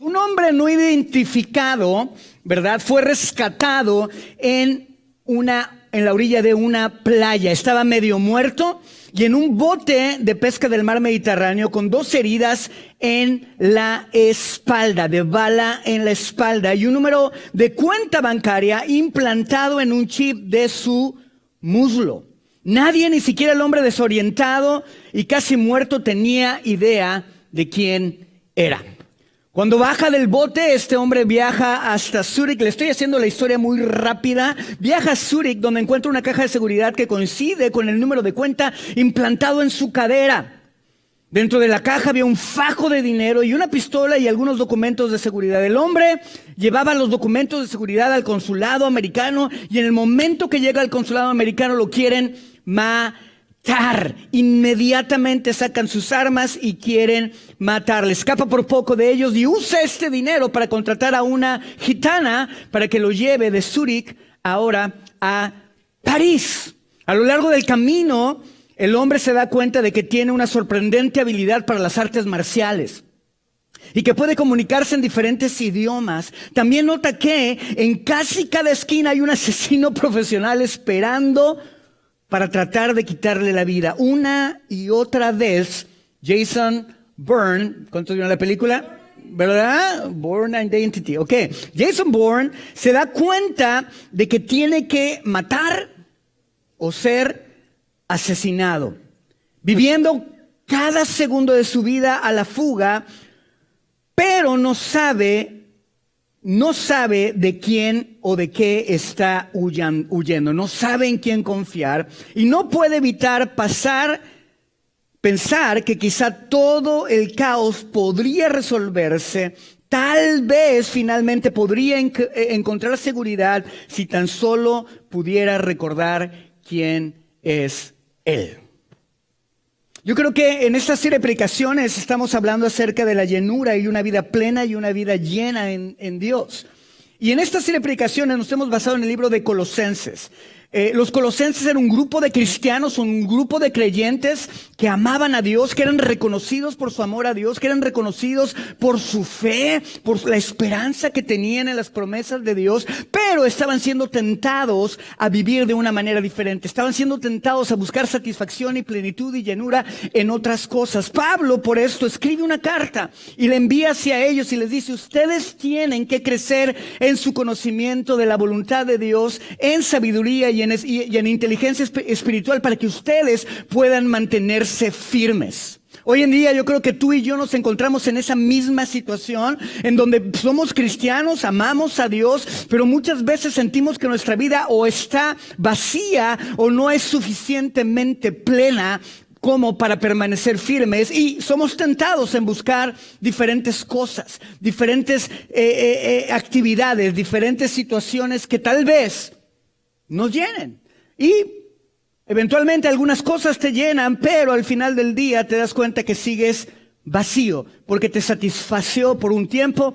Un hombre no identificado, ¿verdad? Fue rescatado en la orilla de una playa. Estaba medio muerto y en un bote de pesca del mar Mediterráneo con 2 heridas en la espalda, de bala en la espalda, y un número de cuenta bancaria implantado en un chip de su muslo. Nadie, ni siquiera el hombre desorientado y casi muerto, tenía idea de quién era. Cuando baja del bote, este hombre viaja hasta Zúrich. Le estoy haciendo la historia muy rápida. Viaja a Zúrich, donde encuentra una caja de seguridad que coincide con el número de cuenta implantado en su cadera. Dentro de la caja había un fajo de dinero y una pistola y algunos documentos de seguridad. El hombre llevaba los documentos de seguridad al consulado americano y en el momento que llega al consulado americano lo quieren matar. Inmediatamente sacan sus armas y quieren matarle. Escapa por poco de ellos y usa este dinero para contratar a una gitana para que lo lleve de Zúrich ahora a París. A lo largo del camino, el hombre se da cuenta de que tiene una sorprendente habilidad para las artes marciales y que puede comunicarse en diferentes idiomas. También nota que en casi cada esquina hay un asesino profesional esperando para tratar de quitarle la vida. Una y otra vez, Jason Bourne, ¿cuántos vieron la película? ¿Verdad? Bourne Identity, ok. Jason Bourne se da cuenta de que tiene que matar o ser asesinado, viviendo cada segundo de su vida a la fuga, pero no sabe de quién o de qué está huyendo, no sabe en quién confiar y no puede evitar pensar que quizá todo el caos podría resolverse, tal vez finalmente podría encontrar seguridad si tan solo pudiera recordar quién es él. Yo creo que en esta serie de predicaciones estamos hablando acerca de la llenura y una vida plena y una vida llena en Dios. Y en esta serie de predicaciones nos hemos basado en el libro de Colosenses. Los colosenses eran un grupo de cristianos, un grupo de creyentes que amaban a Dios, que eran reconocidos por su amor a Dios, que eran reconocidos por su fe, por la esperanza que tenían en las promesas de Dios, pero estaban siendo tentados a vivir de una manera diferente. Estaban siendo tentados a buscar satisfacción y plenitud y llenura en otras cosas. Pablo, por esto, escribe una carta y la envía hacia ellos y les dice: ustedes tienen que crecer en su conocimiento de la voluntad de Dios, en sabiduría y en inteligencia espiritual, para que ustedes puedan mantenerse firmes. Hoy en día yo creo que tú y yo nos encontramos en esa misma situación, en donde somos cristianos, amamos a Dios, pero muchas veces sentimos que nuestra vida o está vacía o no es suficientemente plena como para permanecer firmes, y somos tentados en buscar diferentes cosas, diferentes actividades, diferentes situaciones que tal vez nos llenen. Y eventualmente algunas cosas te llenan, pero al final del día te das cuenta que sigues vacío, porque te satisfació por un tiempo,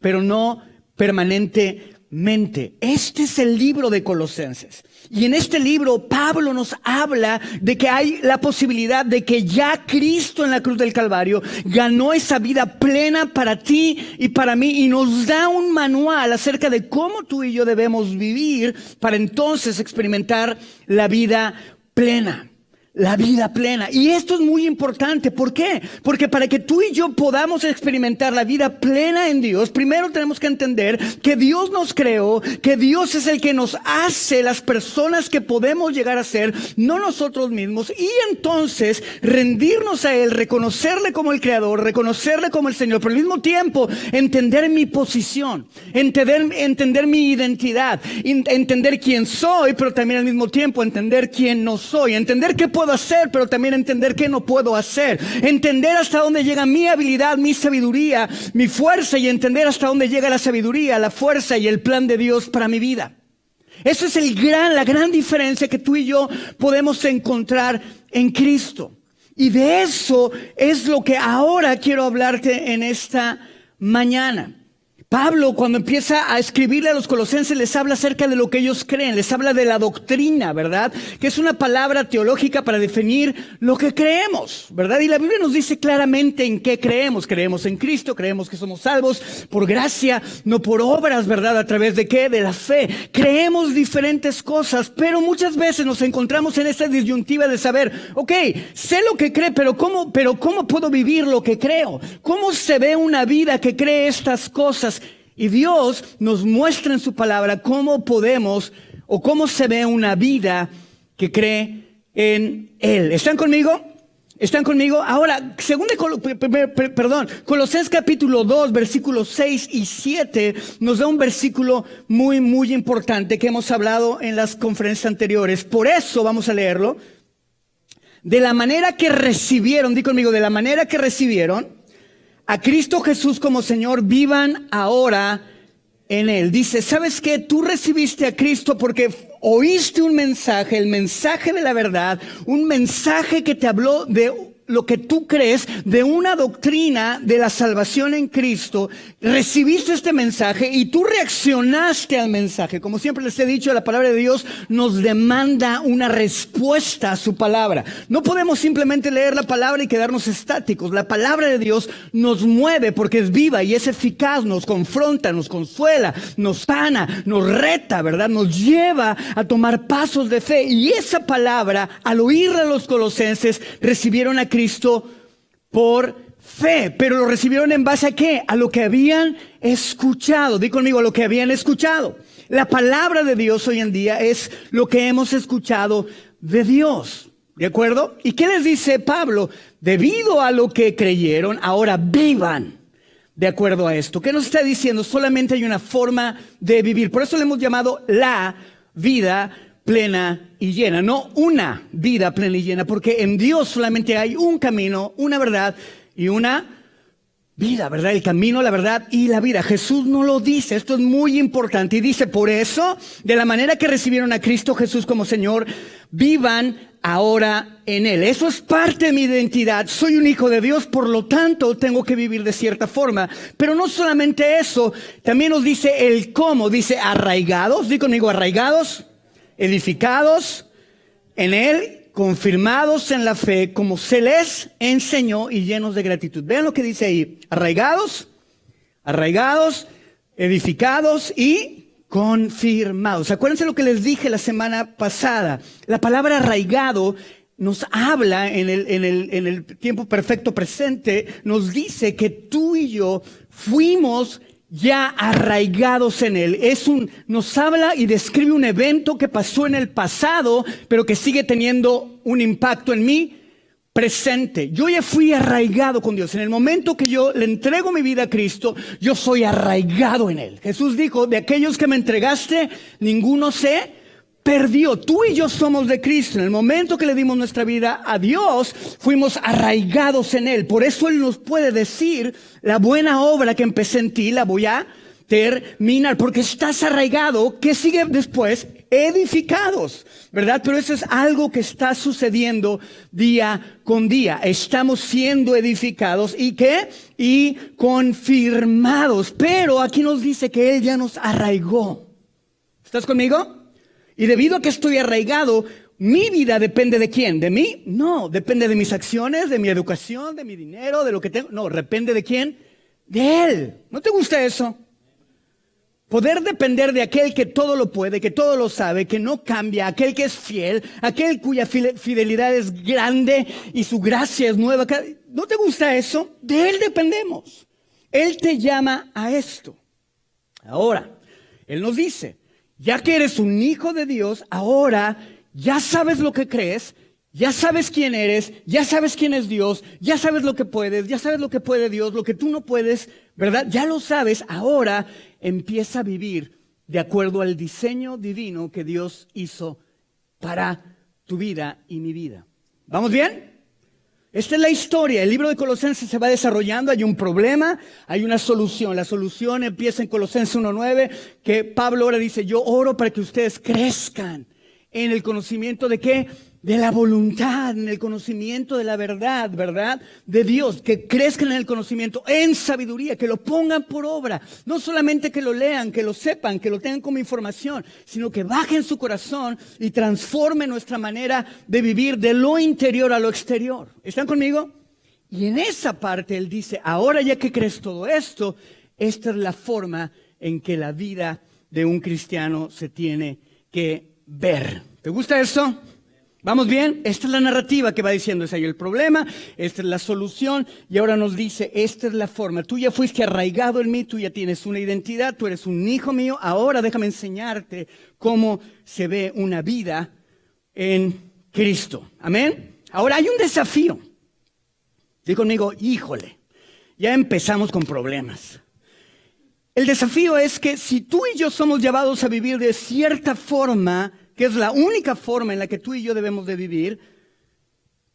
pero no permanentemente. Este es el libro de Colosenses. Y en este libro Pablo nos habla de que hay la posibilidad de que ya Cristo en la cruz del Calvario ganó esa vida plena para ti y para mí, y nos da un manual acerca de cómo tú y yo debemos vivir para entonces experimentar la vida plena. La vida plena. Y esto es muy importante. ¿Por qué? Porque para que tú y yo podamos experimentar la vida plena en Dios, primero tenemos que entender que Dios nos creó, que Dios es el que nos hace las personas que podemos llegar a ser, no nosotros mismos, y entonces rendirnos a Él, reconocerle como el Creador, reconocerle como el Señor, pero al mismo tiempo entender mi posición, entender mi identidad, entender quién soy, pero también al mismo tiempo entender quién no soy, entender qué puedo hacer, pero también entender qué no puedo hacer, entender hasta dónde llega mi habilidad, mi sabiduría, mi fuerza, y entender hasta dónde llega la sabiduría, la fuerza y el plan de Dios para mi vida. Esa es la gran diferencia que tú y yo podemos encontrar en Cristo. Y de eso es lo que ahora quiero hablarte en esta mañana. Pablo, cuando empieza a escribirle a los colosenses, les habla acerca de lo que ellos creen, les habla de la doctrina, ¿verdad? Que es una palabra teológica para definir lo que creemos, ¿verdad? Y la Biblia nos dice claramente en qué creemos. Creemos en Cristo, creemos que somos salvos por gracia, no por obras, ¿verdad? ¿A través de qué? De la fe. Creemos diferentes cosas, pero muchas veces nos encontramos en esta disyuntiva de saber, ok, sé lo que creo, pero ¿cómo puedo vivir lo que creo? ¿Cómo se ve una vida que cree estas cosas? Y Dios nos muestra en su palabra cómo podemos o cómo se ve una vida que cree en Él. ¿Están conmigo? ¿Están conmigo? Ahora, Colosenses capítulo 2, versículos 6 y 7 nos da un versículo muy, muy importante que hemos hablado en las conferencias anteriores. Por eso vamos a leerlo. De la manera que recibieron, di conmigo, de la manera que recibieron a Cristo Jesús como Señor, vivan ahora en Él. Dice, ¿sabes qué? Tú recibiste a Cristo porque oíste un mensaje, el mensaje de la verdad, un mensaje que te habló de lo que tú crees, de una doctrina de la salvación en Cristo. Recibiste este mensaje y tú reaccionaste al mensaje. Como siempre les he dicho, la palabra de Dios nos demanda una respuesta a su palabra. No podemos simplemente leer la palabra y quedarnos estáticos. La palabra de Dios nos mueve porque es viva y es eficaz, nos confronta, nos consuela, nos sana, nos reta, ¿verdad? Nos lleva a tomar pasos de fe. Y esa palabra, al oírla a los colosenses, recibieron a Cristo por fe, pero lo recibieron en base a ¿qué? A lo que habían escuchado. Di conmigo, a lo que habían escuchado. La palabra de Dios hoy en día es lo que hemos escuchado de Dios. ¿De acuerdo? ¿Y qué les dice Pablo? Debido a lo que creyeron, ahora vivan de acuerdo a esto. ¿Qué nos está diciendo? Solamente hay una forma de vivir. Por eso le hemos llamado la vida plena y llena, no una vida plena y llena, porque en Dios solamente hay un camino, una verdad y una vida, ¿verdad? El camino, la verdad y la vida. Jesús no lo dice, esto es muy importante, y dice, por eso, de la manera que recibieron a Cristo Jesús como Señor, vivan ahora en Él. Eso es parte de mi identidad. Soy un hijo de Dios, por lo tanto tengo que vivir de cierta forma. Pero no solamente eso, también nos dice el cómo. Dice arraigados, di conmigo arraigados, edificados en Él, confirmados en la fe, como se les enseñó y llenos de gratitud. Vean lo que dice ahí. Arraigados, edificados y confirmados. Acuérdense lo que les dije la semana pasada. La palabra arraigado nos habla en el tiempo perfecto presente, nos dice que tú y yo fuimos ya arraigados en Él. Nos habla y describe un evento que pasó en el pasado, pero que sigue teniendo un impacto en mí presente. Yo ya fui arraigado con Dios. En el momento que yo le entrego mi vida a Cristo, yo soy arraigado en Él. Jesús dijo, de aquellos que me entregaste, ninguno se perdió. Tú y yo somos de Cristo. En el momento que le dimos nuestra vida a Dios, fuimos arraigados en Él. Por eso Él nos puede decir, la buena obra que empecé en ti, la voy a terminar. Porque estás arraigado. ¿Qué sigue después? Edificados, ¿verdad? Pero eso es algo que está sucediendo día con día. Estamos siendo edificados. ¿Y qué? Y confirmados. Pero aquí nos dice que Él ya nos arraigó. ¿Estás conmigo? Y debido a que estoy arraigado, mi vida depende de ¿quién? ¿De mí? No, depende de mis acciones, de mi educación, de mi dinero, de lo que tengo. No, depende de ¿quién? De Él. ¿No te gusta eso? Poder depender de aquel que todo lo puede, que todo lo sabe, que no cambia, aquel que es fiel, aquel cuya fidelidad es grande y su gracia es nueva. ¿No te gusta eso? De Él dependemos. Él te llama a esto. Ahora, Él nos dice, ya que eres un hijo de Dios, ahora ya sabes lo que crees, ya sabes quién eres, ya sabes quién es Dios, ya sabes lo que puedes, ya sabes lo que puede Dios, lo que tú no puedes, ¿verdad? Ya lo sabes, ahora empieza a vivir de acuerdo al diseño divino que Dios hizo para tu vida y mi vida. ¿Vamos bien? Esta es la historia. El libro de Colosenses se va desarrollando. Hay un problema, hay una solución. La solución empieza en Colosenses 1:9, que Pablo ahora dice, yo oro para que ustedes crezcan en el conocimiento de ¿qué? De la voluntad, en el conocimiento de la verdad, ¿verdad? De Dios, que crezcan en el conocimiento, en sabiduría, que lo pongan por obra. No solamente que lo lean, que lo sepan, que lo tengan como información, sino que bajen su corazón y transformen nuestra manera de vivir de lo interior a lo exterior. ¿Están conmigo? Y en esa parte Él dice, ahora ya que crees todo esto, esta es la forma en que la vida de un cristiano se tiene que ver. ¿Te gusta esto? ¿Vamos bien? Esta es la narrativa que va diciendo, es ahí el problema, esta es la solución, y ahora nos dice, esta es la forma. Tú ya fuiste arraigado en mí, tú ya tienes una identidad, tú eres un hijo mío, ahora déjame enseñarte cómo se ve una vida en Cristo. ¿Amén? Ahora hay un desafío. Dí conmigo, híjole, ya empezamos con problemas. El desafío es que si tú y yo somos llamados a vivir de cierta forma, que es la única forma en la que tú y yo debemos de vivir,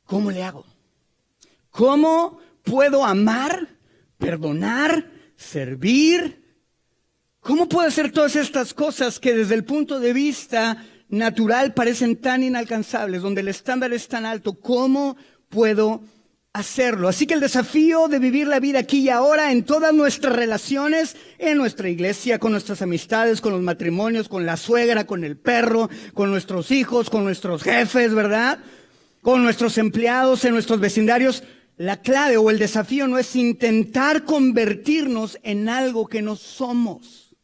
¿cómo le hago? ¿Cómo puedo amar, perdonar, servir? ¿Cómo puedo hacer todas estas cosas que desde el punto de vista natural parecen tan inalcanzables, donde el estándar es tan alto? ¿Cómo puedo hacerlo? Así que el desafío de vivir la vida aquí y ahora en todas nuestras relaciones, en nuestra iglesia, con nuestras amistades, con los matrimonios, con la suegra, con el perro, con nuestros hijos, con nuestros jefes, ¿verdad? Con nuestros empleados, en nuestros vecindarios. La clave o el desafío no es intentar convertirnos en algo que no somos.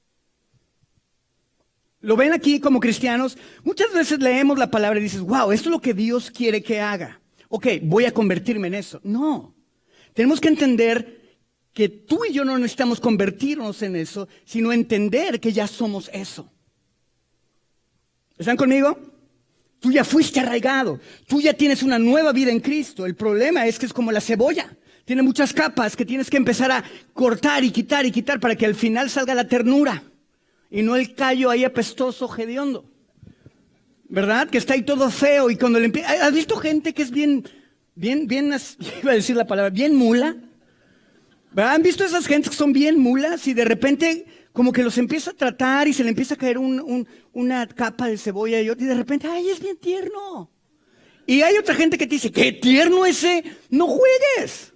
¿Lo ven aquí como cristianos? Muchas veces leemos la palabra y dices, wow, esto es lo que Dios quiere que haga. Ok, voy a convertirme en eso. No, tenemos que entender que tú y yo no necesitamos convertirnos en eso, sino entender que ya somos eso. ¿Están conmigo? Tú ya fuiste arraigado, tú ya tienes una nueva vida en Cristo. El problema es que es como la cebolla. Tiene muchas capas que tienes que empezar a cortar y quitar para que al final salga la ternura y no el callo ahí apestoso, hediondo. ¿Verdad? Que está ahí todo feo y cuando le empieza... ¿Has visto gente que es bien, iba a decir la palabra, bien mula? ¿Verdad? ¿Han visto esas gentes que son bien mulas y de repente como que los empieza a tratar y se le empieza a caer una capa de cebolla y de repente, ¡ay, es bien tierno! Y hay otra gente que te dice, ¡qué tierno ese! ¡No juegues!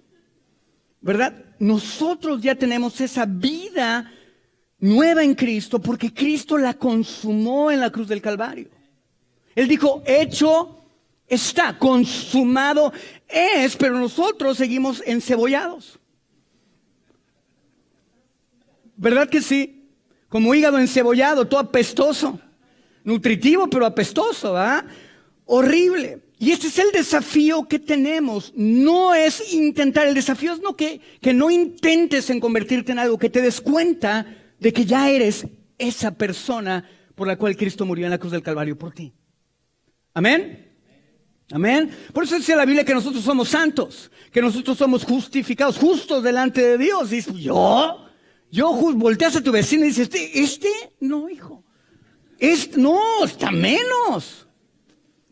¿Verdad? Nosotros ya tenemos esa vida nueva en Cristo porque Cristo la consumó en la cruz del Calvario. Él dijo, hecho está, consumado es, pero nosotros seguimos encebollados. ¿Verdad que sí? Como hígado encebollado, todo apestoso. Nutritivo, pero apestoso, ¿verdad? Horrible. Y este es el desafío que tenemos. No es intentar, el desafío es no que no intentes en convertirte en algo, que te des cuenta de que ya eres esa persona por la cual Cristo murió en la cruz del Calvario por ti. ¿Amén? Amén. Por eso dice la Biblia que nosotros somos santos, que nosotros somos justificados, justos delante de Dios. Dice, volteas a tu vecino y dices, no, hijo. No, está menos.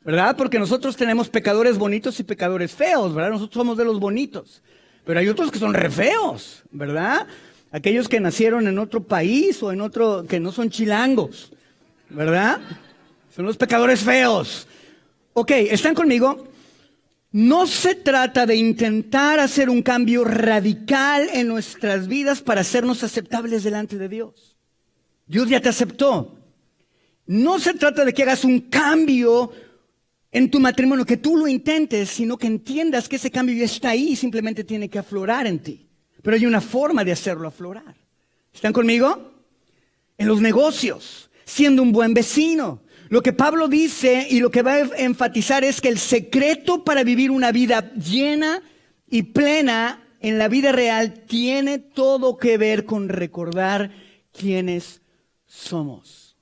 ¿Verdad? Porque nosotros tenemos pecadores bonitos y pecadores feos, ¿verdad? Nosotros somos de los bonitos. Pero hay otros que son re feos, ¿verdad? Aquellos que nacieron en otro país o en otro, que no son chilangos, ¿verdad? Son los pecadores feos. Ok, ¿están conmigo? No se trata de intentar hacer un cambio radical en nuestras vidas para hacernos aceptables delante de Dios. Dios ya te aceptó. No se trata de que hagas un cambio en tu matrimonio, que tú lo intentes, sino que entiendas que ese cambio ya está ahí y simplemente tiene que aflorar en ti. Pero hay una forma de hacerlo aflorar. ¿Están conmigo? En los negocios, siendo un buen vecino. Lo que Pablo dice y lo que va a enfatizar es que el secreto para vivir una vida llena y plena en la vida real tiene todo que ver con recordar quiénes somos.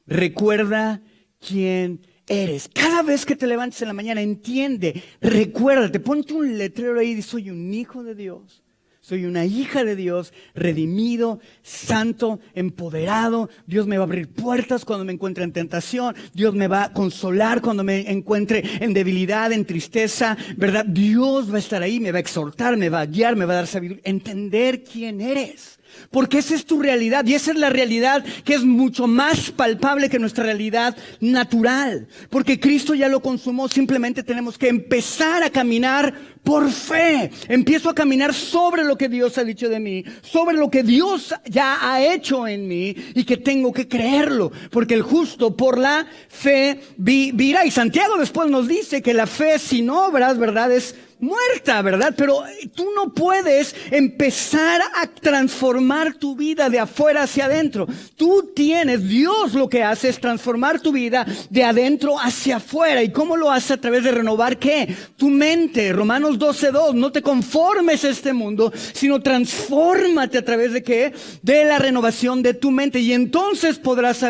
Recuerda quién eres. Cada vez que te levantes en la mañana, entiende, recuérdate, ponte un letrero ahí y soy un hijo de Dios. Soy una hija de Dios, redimido, santo, empoderado. Dios me va a abrir puertas cuando me encuentre en tentación. Dios me va a consolar cuando me encuentre en debilidad, en tristeza, ¿verdad? Dios va a estar ahí, me va a exhortar, me va a guiar, me va a dar sabiduría. Entender quién eres. Porque esa es tu realidad y esa es la realidad que es mucho más palpable que nuestra realidad natural. Porque Cristo ya lo consumó, simplemente tenemos que empezar a caminar por fe. Empiezo a caminar sobre lo que Dios ha dicho de mí, sobre lo que Dios ya ha hecho en mí y que tengo que creerlo. Porque el justo por la fe vivirá. Y Santiago después nos dice que la fe sin obras, ¿verdad?, es muerta, ¿verdad? Pero tú no puedes empezar a transformar tu vida de afuera hacia adentro. Tú tienes, Dios lo que hace es transformar tu vida de adentro hacia afuera. ¿Y cómo lo hace? A través de renovar, ¿qué? Tu mente. Romanos 12:2, no te conformes a este mundo, sino transfórmate a través de ¿qué? De la renovación de tu mente. Y entonces podrás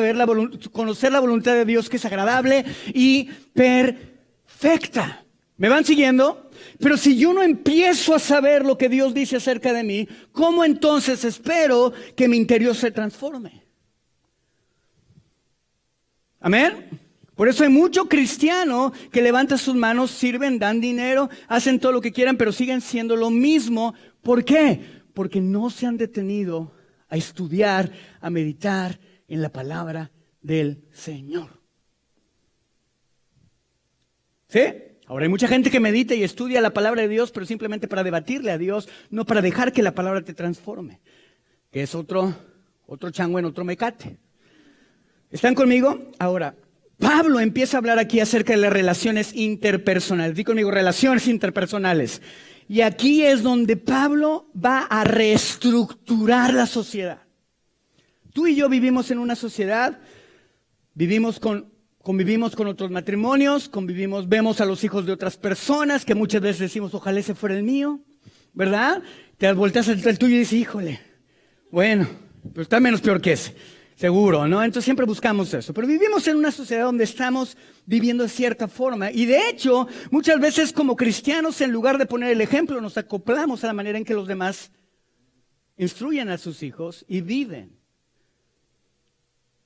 conocer la voluntad de Dios, que es agradable y perfecta. ¿Me van siguiendo? Pero si yo no empiezo a saber lo que Dios dice acerca de mí, ¿cómo entonces espero que mi interior se transforme? ¿Amén? Por eso hay mucho cristiano que levanta sus manos, sirven, dan dinero, hacen todo lo que quieran, pero siguen siendo lo mismo. ¿Por qué? Porque no se han detenido a estudiar, a meditar en la palabra del Señor. ¿Sí? Ahora hay mucha gente que medita y estudia la palabra de Dios, pero simplemente para debatirle a Dios, no para dejar que la palabra te transforme. Que es otro chango en otro mecate. ¿Están conmigo? Ahora, Pablo empieza a hablar aquí acerca de las relaciones interpersonales. Dí conmigo, relaciones interpersonales. Y aquí es donde Pablo va a reestructurar la sociedad. Tú y yo vivimos en una sociedad, convivimos con otros matrimonios, vemos a los hijos de otras personas, que muchas veces decimos, ojalá ese fuera el mío, ¿verdad? Te volteas el tuyo y dices, híjole, bueno, pero está menos peor que ese, seguro, ¿no? Entonces siempre buscamos eso. Pero vivimos en una sociedad donde estamos viviendo de cierta forma. Y de hecho, muchas veces como cristianos, en lugar de poner el ejemplo, nos acoplamos a la manera en que los demás instruyen a sus hijos y viven.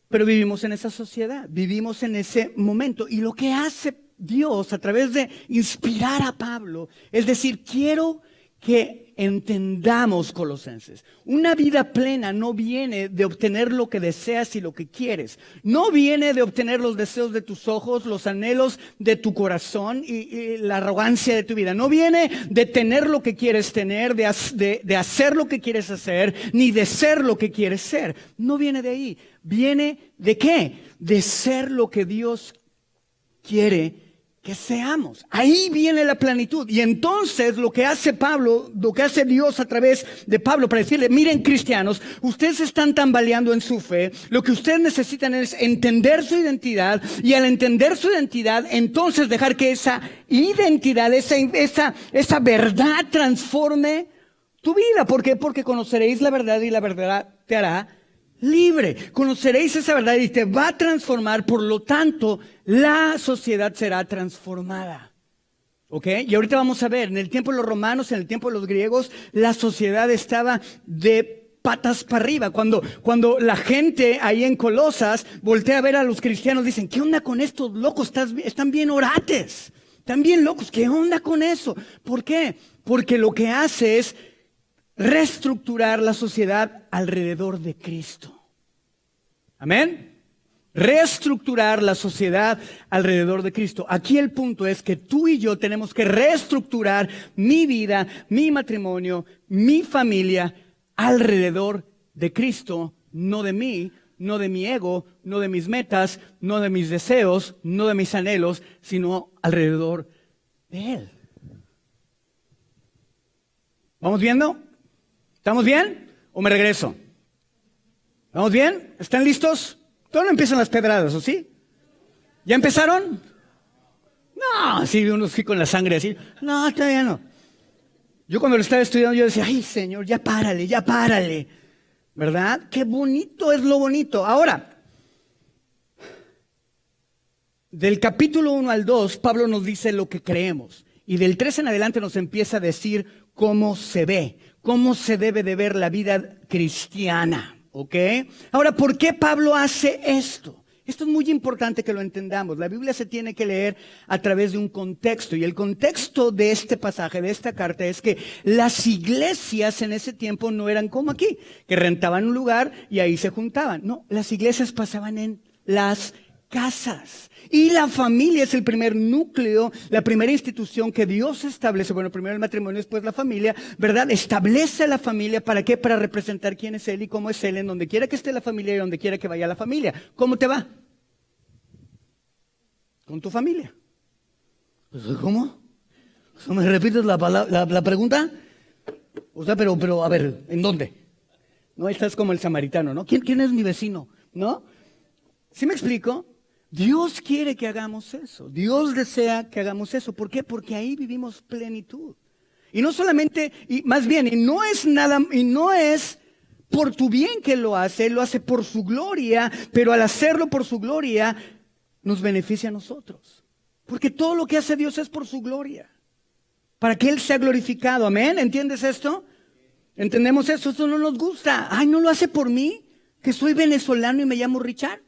Pero vivimos en esa sociedad, vivimos en ese momento. Y lo que hace Dios a través de inspirar a Pablo es decir, quiero que entendamos, Colosenses, una vida plena no viene de obtener lo que deseas y lo que quieres. No viene de obtener los deseos de tus ojos, los anhelos de tu corazón y la arrogancia de tu vida. No viene de tener lo que quieres tener, de hacer lo que quieres hacer, ni de ser lo que quieres ser. No viene de ahí. ¿Viene de qué? De ser lo que Dios quiere que seamos. Ahí viene la plenitud. Y entonces lo que hace Pablo, lo que hace Dios a través de Pablo para decirle, miren cristianos, ustedes están tambaleando en su fe, lo que ustedes necesitan es entender su identidad y al entender su identidad, entonces dejar que esa identidad, esa verdad transforme tu vida. ¿Por qué? Porque conoceréis la verdad y la verdad te hará libre. Conoceréis esa verdad y te va a transformar, por lo tanto, la sociedad será transformada. ¿Ok? Y ahorita vamos a ver, en el tiempo de los romanos, en el tiempo de los griegos, la sociedad estaba de patas para arriba. Cuando la gente ahí en Colosas voltea a ver a los cristianos, dicen, ¿qué onda con estos locos? Están bien orates, están bien locos, ¿qué onda con eso? ¿Por qué? Porque lo que hace es reestructurar la sociedad alrededor de Cristo. ¿Amén? Reestructurar la sociedad alrededor de Cristo. Aquí el punto es que tú y yo tenemos que reestructurar mi vida, mi matrimonio, mi familia alrededor de Cristo, no de mí, no de mi ego, no de mis metas, no de mis deseos, no de mis anhelos, sino alrededor de Él. ¿Vamos viendo? ¿Estamos bien? ¿O me regreso? ¿Vamos bien? ¿Están listos? Todavía no empiezan las pedradas, ¿o sí? ¿Ya empezaron? No, así unos sí con la sangre así. No, todavía no. Yo cuando lo estaba estudiando yo decía, ay Señor, ya párale. ¿Verdad? Qué bonito es lo bonito. Ahora, del capítulo 1 al 2, Pablo nos dice lo que creemos. Y del 3 en adelante nos empieza a decir cómo se ve, cómo se debe de ver la vida cristiana, ¿ok? Ahora, ¿por qué Pablo hace esto? Esto es muy importante que lo entendamos. La Biblia se tiene que leer a través de un contexto. Y el contexto de este pasaje, de esta carta, es que las iglesias en ese tiempo no eran como aquí, que rentaban un lugar y ahí se juntaban. No, las iglesias pasaban en las casas. Y la familia es el primer núcleo, la primera institución que Dios establece. Bueno, primero el matrimonio, después la familia, ¿verdad? Establece la familia, ¿para qué? Para representar quién es Él y cómo es Él, en donde quiera que esté la familia y donde quiera que vaya la familia. ¿Cómo te va? ¿Con tu familia? Pues, ¿cómo? ¿Me repites la pregunta? O sea, pero, a ver, ¿en dónde? No, estás como el samaritano, ¿no? ¿Quién es mi vecino? ¿No? ¿Sí me explico? Dios quiere que hagamos eso. Dios desea que hagamos eso. ¿Por qué? Porque ahí vivimos plenitud. Y no solamente, y más bien, y no es por tu bien que lo hace por su gloria, pero al hacerlo por su gloria, nos beneficia a nosotros. Porque todo lo que hace Dios es por su gloria. Para que Él sea glorificado. ¿Amén? ¿Entiendes esto? ¿Entendemos eso? Esto no nos gusta. Ay, ¿no lo hace por mí? ¿Que soy venezolano y me llamo Richard?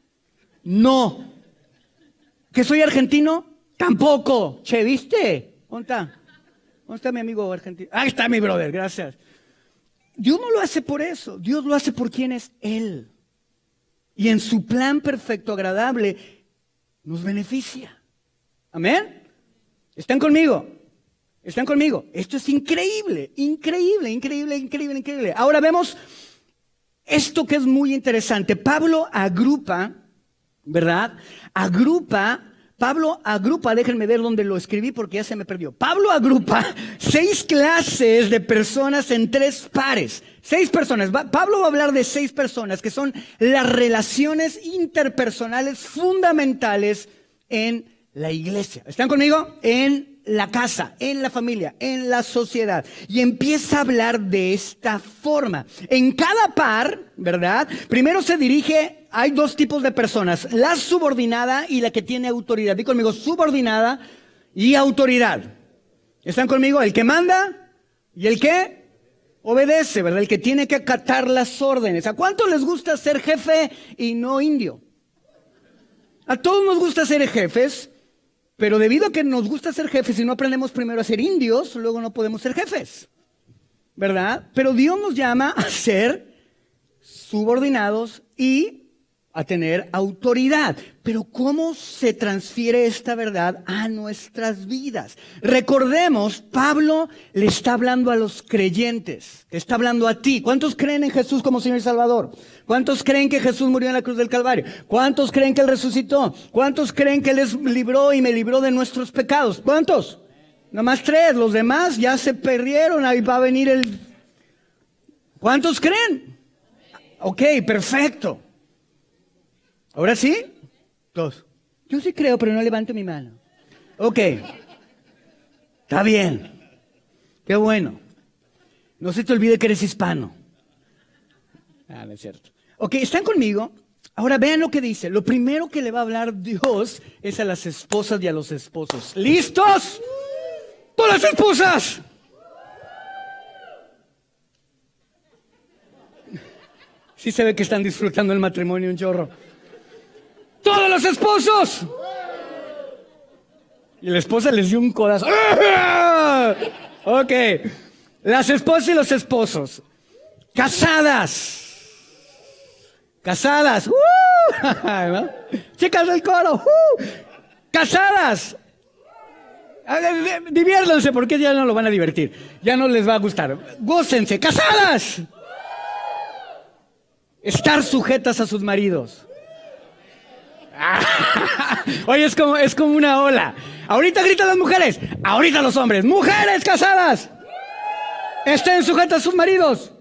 No. ¿Que soy argentino? Tampoco. Che, ¿viste? ¿Dónde está? ¿Dónde está mi amigo argentino? Ahí está mi brother, gracias. Dios no lo hace por eso. Dios lo hace por quien es Él. Y en su plan perfecto, agradable, nos beneficia. ¿Amén? ¿Están conmigo? ¿Están conmigo? Esto es increíble, increíble, increíble, increíble, increíble. Ahora vemos esto que es muy interesante. Pablo agrupa, ¿verdad? Pablo agrupa, déjenme ver dónde lo escribí porque ya se me perdió. Pablo agrupa 6 clases de personas en 3 pares. 6 personas. Pablo va a hablar de 6 personas que son las relaciones interpersonales fundamentales en la iglesia. ¿Están conmigo? En la casa, en la familia, en la sociedad. Y empieza a hablar de esta forma. En cada par, ¿verdad? Primero se dirige, hay 2 tipos de personas, la subordinada y la que tiene autoridad. Dí conmigo, subordinada y autoridad. ¿Están conmigo? El que manda y el que obedece, ¿verdad? El que tiene que acatar las órdenes. ¿A cuánto les gusta ser jefe y no indio? A todos nos gusta ser jefes. Pero debido a que nos gusta ser jefes y no aprendemos primero a ser indios, luego no podemos ser jefes, ¿verdad? Pero Dios nos llama a ser subordinados y a tener autoridad. Pero ¿cómo se transfiere esta verdad a nuestras vidas? Recordemos, Pablo le está hablando a los creyentes, te está hablando a ti. ¿Cuántos creen en Jesús como Señor y Salvador? ¿Cuántos creen que Jesús murió en la cruz del Calvario? ¿Cuántos creen que Él resucitó? ¿Cuántos creen que Él les libró y me libró de nuestros pecados? ¿Cuántos? Nomás 3, los demás ya se perdieron, ahí va a venir el... ¿Cuántos creen? Ok, perfecto. ¿Ahora sí? 2. Yo sí creo, pero no levanto mi mano. Ok. Está bien. Qué bueno. No se te olvide que eres hispano. No es cierto. Ok, ¿están conmigo? Ahora vean lo que dice. Lo primero que le va a hablar Dios es a las esposas y a los esposos. ¿Listos? ¡Todas las esposas! Sí se ve que están disfrutando el matrimonio un chorro. ¡Todos los esposos! Y la esposa les dio un codazo. Ok. Las esposas y los esposos. Casadas. Casadas. ¿No? Chicas del coro. Casadas. Diviértanse porque ya no lo van a divertir. Ya no les va a gustar. Gócense. Casadas. Estar sujetas a sus maridos. Oye, es como una ola. Ahorita gritan las mujeres, ahorita los hombres. Mujeres casadas, estén sujetas a sus maridos.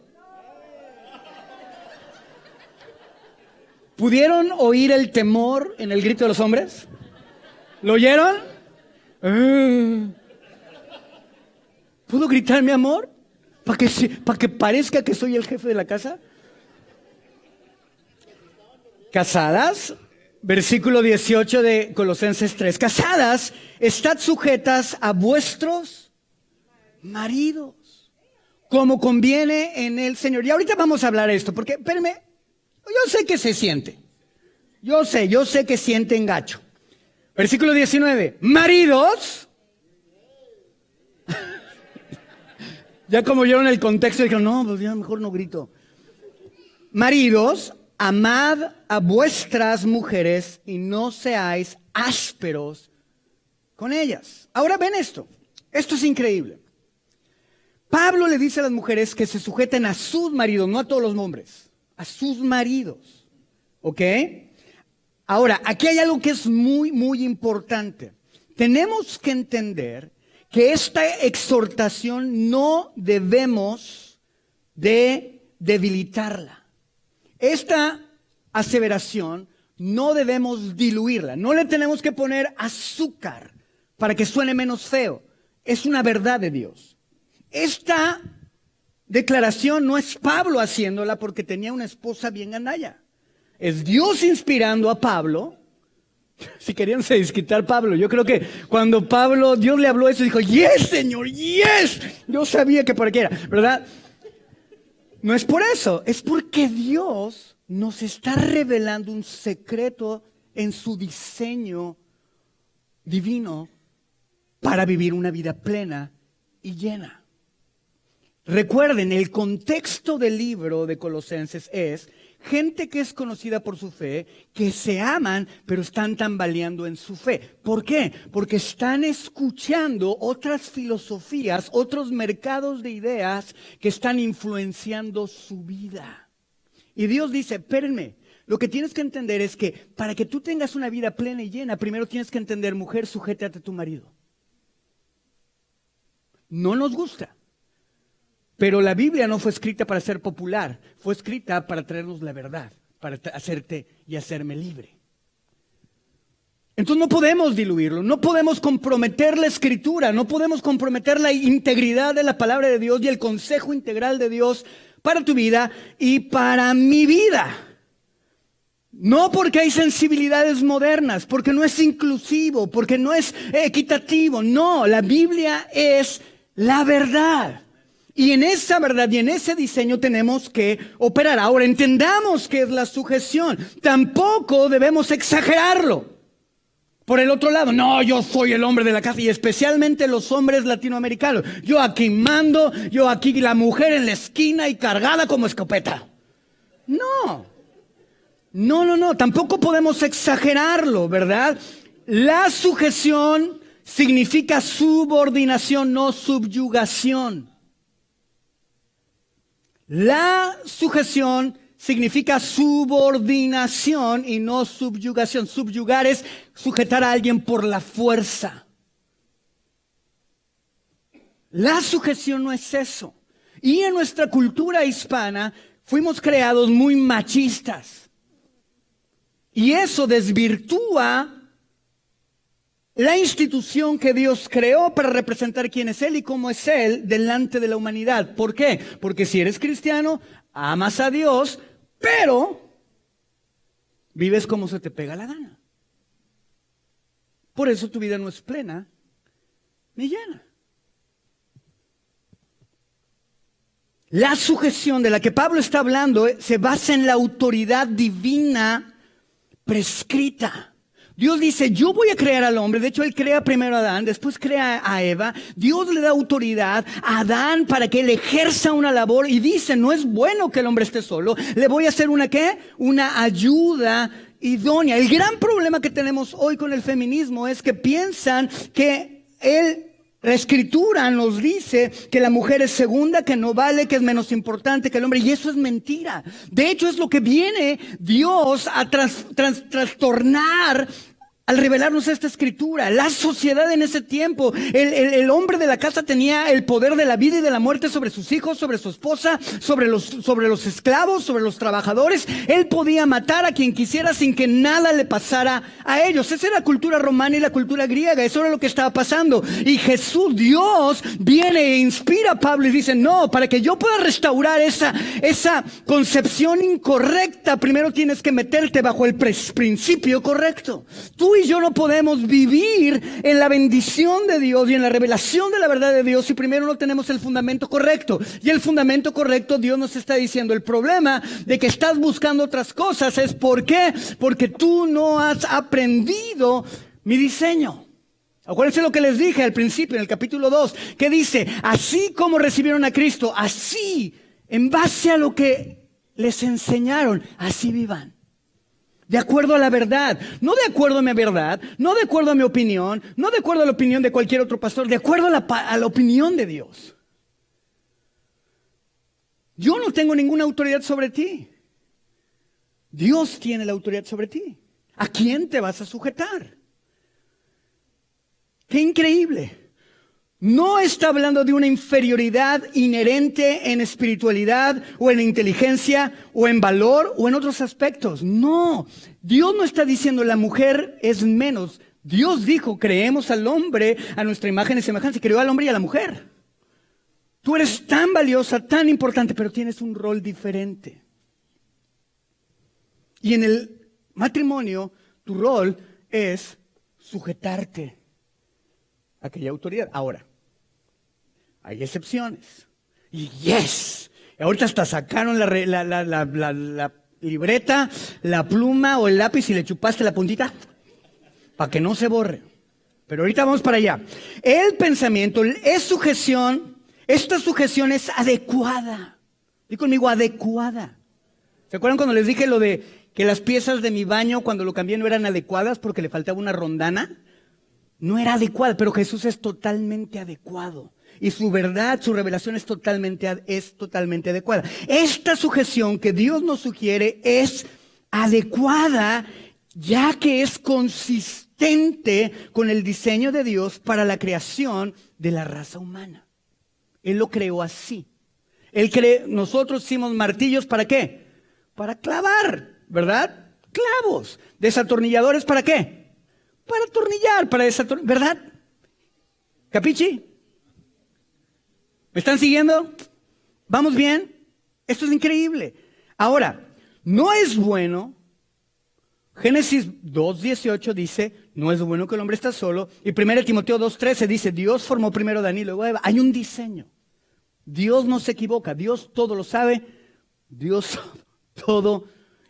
¿Pudieron oír el temor en el grito de los hombres? ¿Lo oyeron? ¿Puedo gritar, mi amor? ¿Para que parezca que soy el jefe de la casa? Casadas, versículo 18 de Colosenses 3. Casadas, estad sujetas a vuestros maridos. como conviene en el Señor. Y ahorita vamos a hablar de esto, porque, espérenme, yo sé que se siente. Yo sé que sienten gacho. Versículo 19. Maridos. Ya como vieron el contexto, dijeron, no, pues ya mejor no grito. Maridos, amad a vuestras mujeres y no seáis ásperos con ellas. Ahora ven esto. Esto es increíble. Pablo le dice a las mujeres que se sujeten a sus maridos, no a todos los hombres, a sus maridos. ¿Ok? Ahora, aquí hay algo que es muy, muy importante. Tenemos que entender que esta exhortación no debemos de debilitarla. Esta aseveración no debemos diluirla. No le tenemos que poner azúcar para que suene menos feo. Es una verdad de Dios. Esta declaración no es Pablo haciéndola porque tenía una esposa bien gandalla. Es Dios inspirando a Pablo. Si querían se desquitar Pablo. Yo creo que cuando Dios le habló eso, dijo, yes, Señor, yes. Yo sabía que por aquí era, ¿verdad? No es por eso, es porque Dios nos está revelando un secreto en su diseño divino para vivir una vida plena y llena. Recuerden, el contexto del libro de Colosenses es gente que es conocida por su fe, que se aman, pero están tambaleando en su fe. ¿Por qué? Porque están escuchando otras filosofías, otros mercados de ideas que están influenciando su vida. Y Dios dice, espérenme, lo que tienes que entender es que para que tú tengas una vida plena y llena, primero tienes que entender, mujer, sujétate a tu marido. No nos gusta. Pero la Biblia no fue escrita para ser popular, fue escrita para traernos la verdad, para hacerte y hacerme libre. Entonces no podemos diluirlo, no podemos comprometer la escritura, no podemos comprometer la integridad de la palabra de Dios y el consejo integral de Dios para tu vida y para mi vida. No porque hay sensibilidades modernas, porque no es inclusivo, porque no es equitativo. No, la Biblia es la verdad. Y en esa verdad y en ese diseño tenemos que operar. Ahora entendamos qué es la sujeción. Tampoco debemos exagerarlo. Por el otro lado, no, yo soy el hombre de la casa y especialmente los hombres latinoamericanos. Yo aquí mando, yo aquí la mujer en la esquina y cargada como escopeta. No, tampoco podemos exagerarlo, ¿verdad? La sujeción significa subordinación, no subyugación. La sujeción significa subordinación y no subyugación. Subyugar es sujetar a alguien por la fuerza. La sujeción no es eso. Y en nuestra cultura hispana fuimos creados muy machistas. Y eso desvirtúa la institución que Dios creó para representar quién es Él y cómo es Él delante de la humanidad. ¿Por qué? Porque si eres cristiano, amas a Dios, pero vives como se te pega la gana. Por eso tu vida no es plena ni llena. La sujeción de la que Pablo está hablando se basa en la autoridad divina prescrita. Dios dice, yo voy a crear al hombre. De hecho, Él crea primero a Adán, después crea a Eva. Dios le da autoridad a Adán para que él ejerza una labor y dice, no es bueno que el hombre esté solo. Le voy a hacer una ¿qué? Una ayuda idónea. El gran problema que tenemos hoy con el feminismo es que piensan que la escritura nos dice que la mujer es segunda, que no vale, que es menos importante que el hombre. Y eso es mentira. De hecho, es lo que viene Dios a trastornar al revelarnos esta escritura. La sociedad en ese tiempo, el hombre de la casa tenía el poder de la vida y de la muerte sobre sus hijos, sobre su esposa, sobre los esclavos, sobre los trabajadores. Él podía matar a quien quisiera sin que nada le pasara a ellos. Esa era la cultura romana y la cultura griega. Eso era lo que estaba pasando. Y Jesús, Dios, viene e inspira a Pablo y dice, no, para que yo pueda restaurar esa concepción incorrecta, primero tienes que meterte bajo el principio correcto. Tú y yo no podemos vivir en la bendición de Dios y en la revelación de la verdad de Dios si primero no tenemos el fundamento correcto. Y el fundamento correcto, Dios nos está diciendo, el problema de que estás buscando otras cosas es ¿por qué? Porque tú no has aprendido mi diseño. Acuérdense lo que les dije al principio, en el capítulo 2, que dice, así como recibieron a Cristo, así, en base a lo que les enseñaron, así vivan. De acuerdo a la verdad, no de acuerdo a mi verdad, no de acuerdo a mi opinión, no de acuerdo a la opinión de cualquier otro pastor, de acuerdo a la opinión de Dios. Yo no tengo ninguna autoridad sobre ti. Dios tiene la autoridad sobre ti. ¿A quién te vas a sujetar? ¡Qué increíble! No está hablando de una inferioridad inherente en espiritualidad o en inteligencia o en valor o en otros aspectos. No, Dios no está diciendo la mujer es menos. Dios dijo, creemos al hombre a nuestra imagen y semejanza, y creó al hombre y a la mujer. Tú eres tan valiosa, tan importante, pero tienes un rol diferente. Y en el matrimonio, tu rol es sujetarte a aquella autoridad. Ahora, hay excepciones. Y yes, ahorita hasta sacaron la libreta, la pluma o el lápiz y le chupaste la puntita para que no se borre. Pero ahorita vamos para allá. El pensamiento es sujeción. Esta sujeción es adecuada. Dí conmigo, adecuada. ¿Se acuerdan cuando les dije lo de que las piezas de mi baño cuando lo cambié no eran adecuadas porque le faltaba una rondana? No era adecuada, pero Jesús es totalmente adecuado. Y su verdad, su revelación es totalmente adecuada. Esta sujeción que Dios nos sugiere es adecuada, ya que es consistente con el diseño de Dios para la creación de la raza humana. Él lo creó así. Nosotros hicimos martillos, ¿para qué? Para clavar, ¿verdad? Clavos. Desatornilladores, ¿para qué? Para atornillar, para desatornillar, ¿verdad? ¿Capichi? ¿Me están siguiendo? ¿Vamos bien? Esto es increíble. Ahora, no es bueno, Génesis 2:18 dice, no es bueno que el hombre esté solo, y 1 Timoteo 2:13 dice, Dios formó primero a Adán y luego a Eva. Hay un diseño. Dios no se equivoca, Dios todo lo sabe, Dios todo.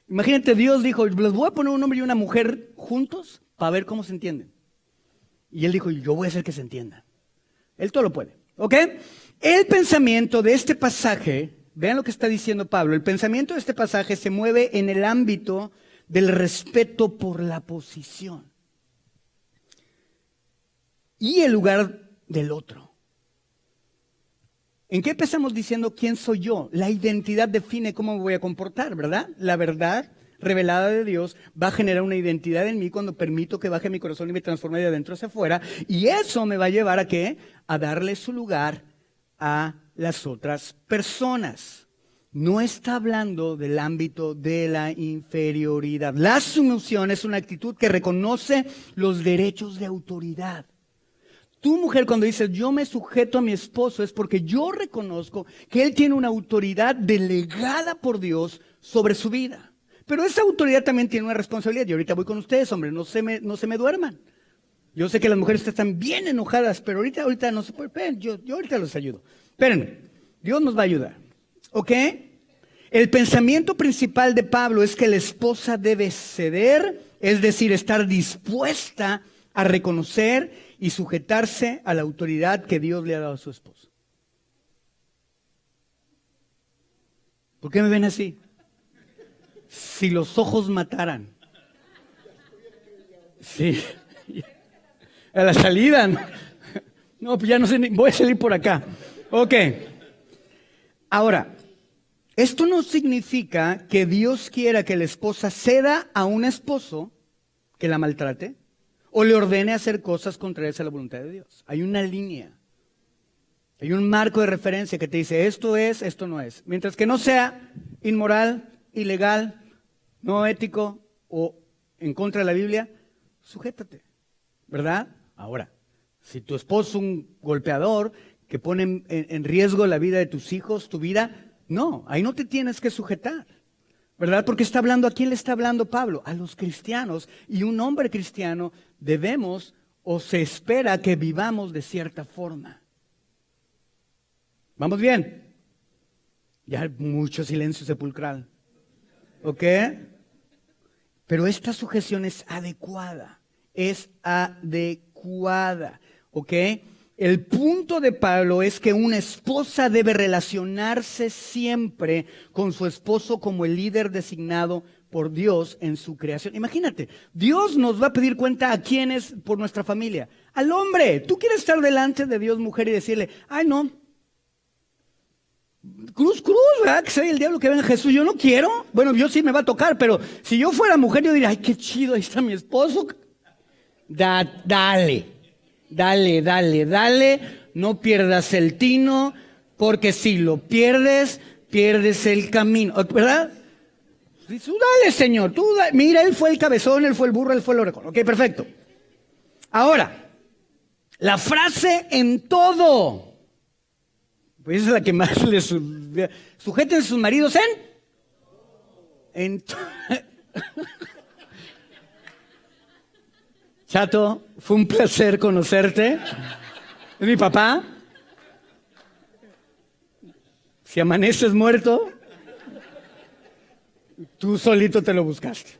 Imagínate, Dios dijo, les voy a poner un hombre y una mujer juntos para ver cómo se entienden. Y él dijo, yo voy a hacer que se entiendan. Él todo lo puede, ¿ok? El pensamiento de este pasaje, vean lo que está diciendo Pablo, el pensamiento de este pasaje se mueve en el ámbito del respeto por la posición y el lugar del otro. ¿En qué empezamos diciendo quién soy yo? La identidad define cómo me voy a comportar, ¿verdad? La verdad revelada de Dios va a generar una identidad en mí cuando permito que baje mi corazón y me transforme de adentro hacia afuera. Y eso me va a llevar ¿a qué? A darle su lugar a las otras personas. No está hablando del ámbito de la inferioridad. La sumisión es una actitud que reconoce los derechos de autoridad. Tu mujer, cuando dices yo me sujeto a mi esposo, es porque yo reconozco que él tiene una autoridad delegada por Dios sobre su vida. Pero esa autoridad también tiene una responsabilidad. Y ahorita voy con ustedes, hombre, no se me duerman. Yo sé que las mujeres están bien enojadas, pero ahorita no se puede. Esperen, yo ahorita los ayudo. Espérenme, Dios nos va a ayudar. ¿Ok? El pensamiento principal de Pablo es que la esposa debe ceder, es decir, estar dispuesta a reconocer y sujetarse a la autoridad que Dios le ha dado a su esposo. ¿Por qué me ven así? Si los ojos mataran. Sí. A la salida. No, pues ya no sé, voy a salir por acá. Ok. Ahora, esto no significa que Dios quiera que la esposa ceda a un esposo que la maltrate o le ordene hacer cosas contrarias a la voluntad de Dios. Hay una línea. Hay un marco de referencia que te dice esto es, esto no es. Mientras que no sea inmoral, ilegal, no ético o en contra de la Biblia, sujétate, ¿verdad? Ahora, si tu esposo es un golpeador que pone en riesgo la vida de tus hijos, tu vida, no, ahí no te tienes que sujetar. ¿verdad? Porque está hablando, ¿a quién le está hablando Pablo? A los cristianos. Y un hombre cristiano debemos o se espera que vivamos de cierta forma. ¿Vamos bien? Ya hay mucho silencio sepulcral. ¿Ok? Pero esta sujeción es adecuada. Es adecuada. ¿Ok? El punto de Pablo es que una esposa debe relacionarse siempre con su esposo como el líder designado por Dios en su creación. Imagínate, Dios nos va a pedir cuenta a quiénes por nuestra familia. Al hombre. ¿Tú quieres estar delante de Dios, mujer, y decirle, ay, no, cruz, ¿verdad? Que sea el diablo que venga Jesús? Yo no quiero. Bueno, yo sí me va a tocar, pero si yo fuera mujer, yo diría, ay, qué chido, ahí está mi esposo. Dale. No pierdas el tino, porque si lo pierdes, pierdes el camino. ¿Verdad? Tú dale, Señor. Mira, él fue el cabezón, él fue el burro, él fue el orejón. Ok, perfecto. Ahora, la frase en todo. Pues esa es la que más les sujeten a sus maridos en Chato, fue un placer conocerte. Es mi papá. Si amaneces muerto, tú solito te lo buscaste.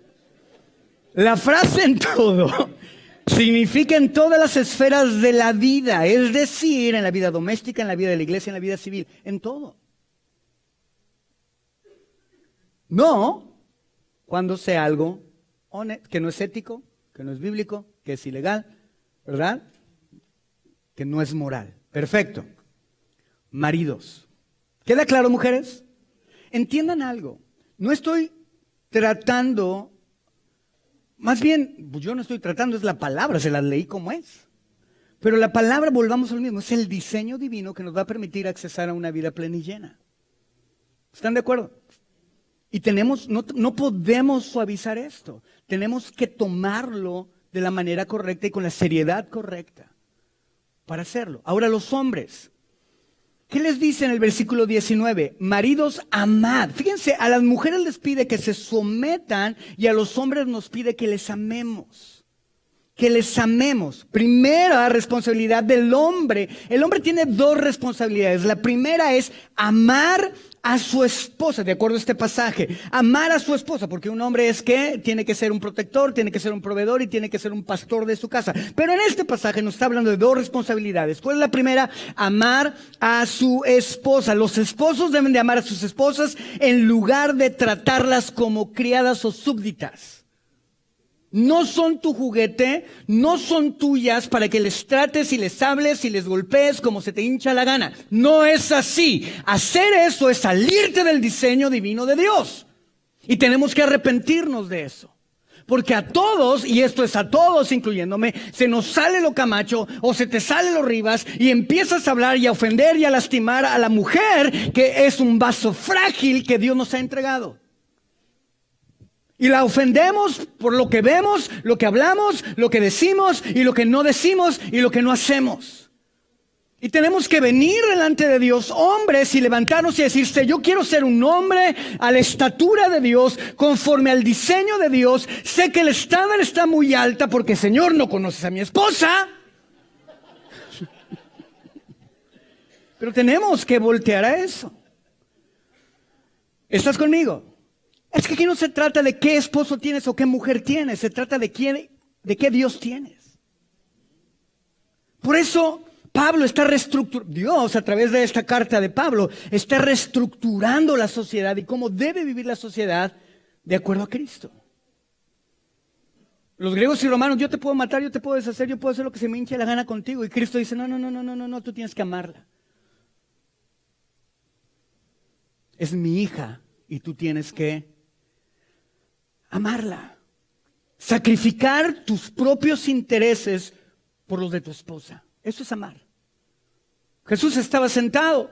La frase en todo significa en todas las esferas de la vida, es decir, en la vida doméstica, en la vida de la iglesia, en la vida civil, en todo. No cuando sea algo que no es ético, que no es bíblico, que es ilegal, ¿verdad? Que no es moral. Perfecto. Maridos. ¿Queda claro, mujeres? Entiendan algo. No estoy tratando, más bien, pues yo no estoy tratando, es la palabra, se la leí como es. Pero la palabra, volvamos al mismo, es el diseño divino que nos va a permitir accesar a una vida plena y llena. ¿Están de acuerdo? Y no podemos suavizar esto. Tenemos que tomarlo de la manera correcta y con la seriedad correcta para hacerlo. Ahora los hombres, ¿qué les dice en el versículo 19? Maridos, amad. Fíjense, a las mujeres les pide que se sometan y a los hombres nos pide que les amemos. Que les amemos. Primera responsabilidad del hombre. El hombre tiene dos responsabilidades. La primera es amar a su esposa, de acuerdo a este pasaje. Amar a su esposa, porque un hombre es que tiene que ser un protector, tiene que ser un proveedor y tiene que ser un pastor de su casa. Pero en este pasaje nos está hablando de dos responsabilidades. ¿Cuál es la primera? Amar a su esposa. Los esposos deben de amar a sus esposas en lugar de tratarlas como criadas o súbditas. No son tu juguete, no son tuyas para que les trates y les hables y les golpees como se te hincha la gana. No es así. Hacer eso es salirte del diseño divino de Dios. Y tenemos que arrepentirnos de eso. Porque a todos, y esto es a todos incluyéndome, se nos sale lo camacho o se te sale lo ribas y empiezas a hablar y a ofender y a lastimar a la mujer que es un vaso frágil que Dios nos ha entregado. Y la ofendemos por lo que vemos, lo que hablamos, lo que decimos y lo que no decimos y lo que no hacemos. Y tenemos que venir delante de Dios, hombres, y levantarnos y decirse, yo quiero ser un hombre a la estatura de Dios, conforme al diseño de Dios. Sé que el estándar está muy alta porque, Señor, no conoces a mi esposa. Pero tenemos que voltear a eso. ¿Estás conmigo? Es que aquí no se trata de qué esposo tienes o qué mujer tienes, se trata de qué Dios tienes. Por eso Pablo está reestructurando, Dios a través de esta carta de Pablo está reestructurando la sociedad y cómo debe vivir la sociedad de acuerdo a Cristo. Los griegos y romanos, yo te puedo matar, yo te puedo deshacer, yo puedo hacer lo que se me hinche la gana contigo. Y Cristo dice, no, tú tienes que amarla. Es mi hija y tú tienes que amarla. Sacrificar tus propios intereses por los de tu esposa. Eso es amar. Jesús estaba sentado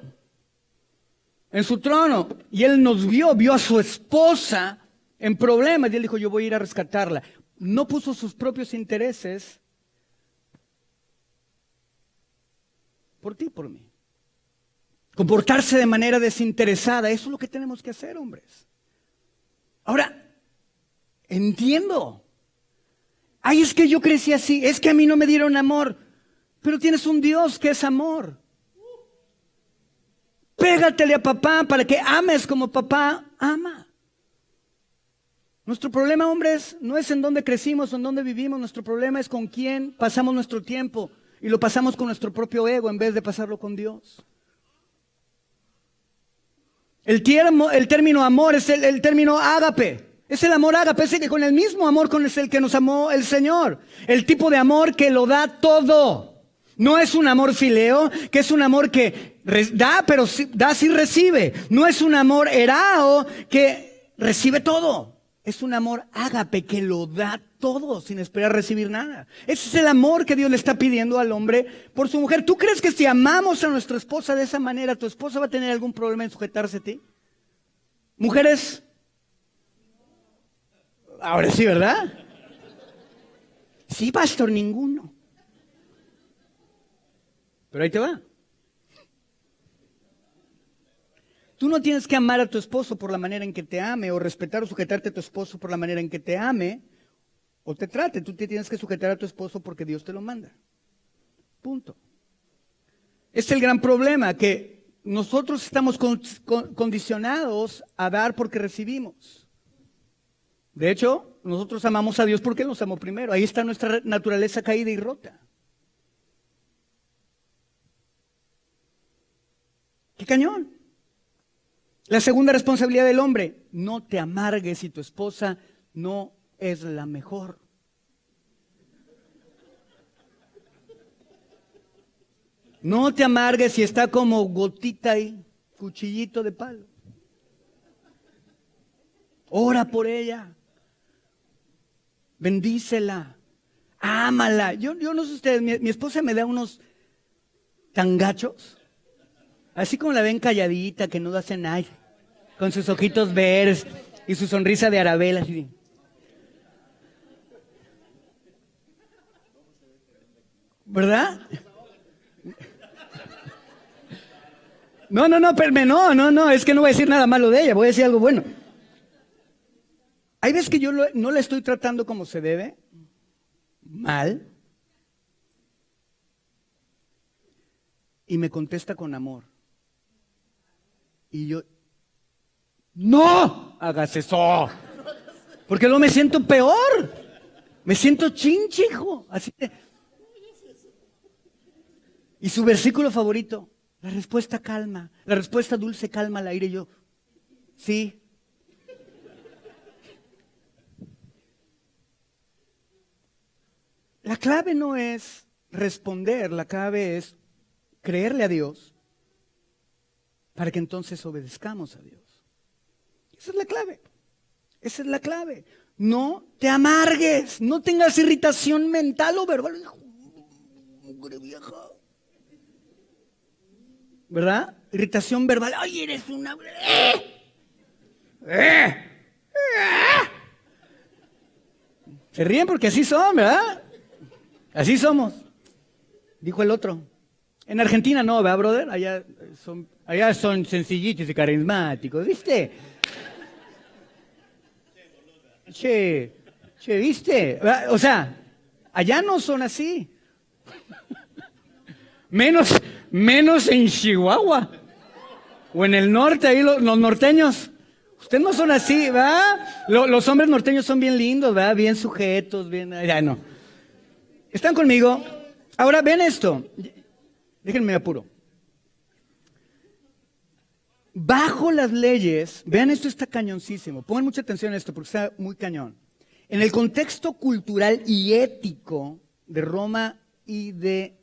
en su trono y él nos vio a su esposa en problemas y él dijo, yo voy a ir a rescatarla. No puso sus propios intereses por ti, por mí. Comportarse de manera desinteresada, eso es lo que tenemos que hacer, hombres. Ahora, entiendo. Ay, es que yo crecí así, es que a mí no me dieron amor. Pero tienes un Dios que es amor. Pégatele a papá para que ames como papá ama. Nuestro problema, hombres, no es en dónde crecimos o en dónde vivimos. Nuestro problema es con quién pasamos nuestro tiempo. Y lo pasamos con nuestro propio ego en vez de pasarlo con Dios. El término amor es el término ágape. Es el amor ágape, es con el mismo amor con el que nos amó el Señor. El tipo de amor que lo da todo. No es un amor fileo, que es un amor que da, pero da sí recibe. No es un amor erao que recibe todo. Es un amor ágape que lo da todo sin esperar recibir nada. Ese es el amor que Dios le está pidiendo al hombre por su mujer. ¿Tú crees que si amamos a nuestra esposa de esa manera, tu esposa va a tener algún problema en sujetarse a ti? Mujeres, ahora sí, ¿verdad? Sí, pastor, ninguno. Pero ahí te va. Tú no tienes que amar a tu esposo por la manera en que te ame, o respetar o sujetarte a tu esposo por la manera en que te ame o te trate. Tú te tienes que sujetar a tu esposo porque Dios te lo manda. Punto. Es el gran problema, que nosotros estamos condicionados a dar porque recibimos. De hecho, nosotros amamos a Dios porque Él nos amó primero. Ahí está nuestra naturaleza caída y rota. ¡Qué cañón! La segunda responsabilidad del hombre: no te amargues si tu esposa no es la mejor. No te amargues si está como gotita y cuchillito de palo. Ora por ella. Bendícela. Ámala. Yo no sé ustedes, mi esposa me da unos tan gachos. Así como la ven calladita, que no hace nada, con sus ojitos verdes y su sonrisa de Arabella. Así. ¿Verdad? No, es que no voy a decir nada malo de ella, voy a decir algo bueno. Hay veces que yo no la estoy tratando como se debe, mal, y me contesta con amor. Y yo, no hagas eso, porque luego me siento peor, me siento chinchijo, así que. Y su versículo favorito: la respuesta calma, la respuesta dulce calma al aire. Y yo, sí. La clave no es responder, la clave es creerle a Dios para que entonces obedezcamos a Dios. Esa es la clave. Esa es la clave. No te amargues, no tengas irritación mental o verbal. Mugre vieja. ¿Verdad? Irritación verbal. ¡Ay, eres una! Se ríen porque así son, ¿verdad? Así somos. Dijo el otro. En Argentina no, ¿verdad, brother? Allá son sencillitos y carismáticos, ¿viste? Che, ¿viste? O sea, allá no son así. Menos en Chihuahua. O en el norte, ahí los norteños. Ustedes no son así, ¿verdad? Los hombres norteños son bien lindos, ¿verdad? Bien sujetos, bien. Ya no. ¿Están conmigo? Ahora ven esto. Déjenme apuro. Bajo las leyes, vean, esto está cañoncísimo. Pongan mucha atención a esto porque está muy cañón. En el contexto cultural y ético de Roma y de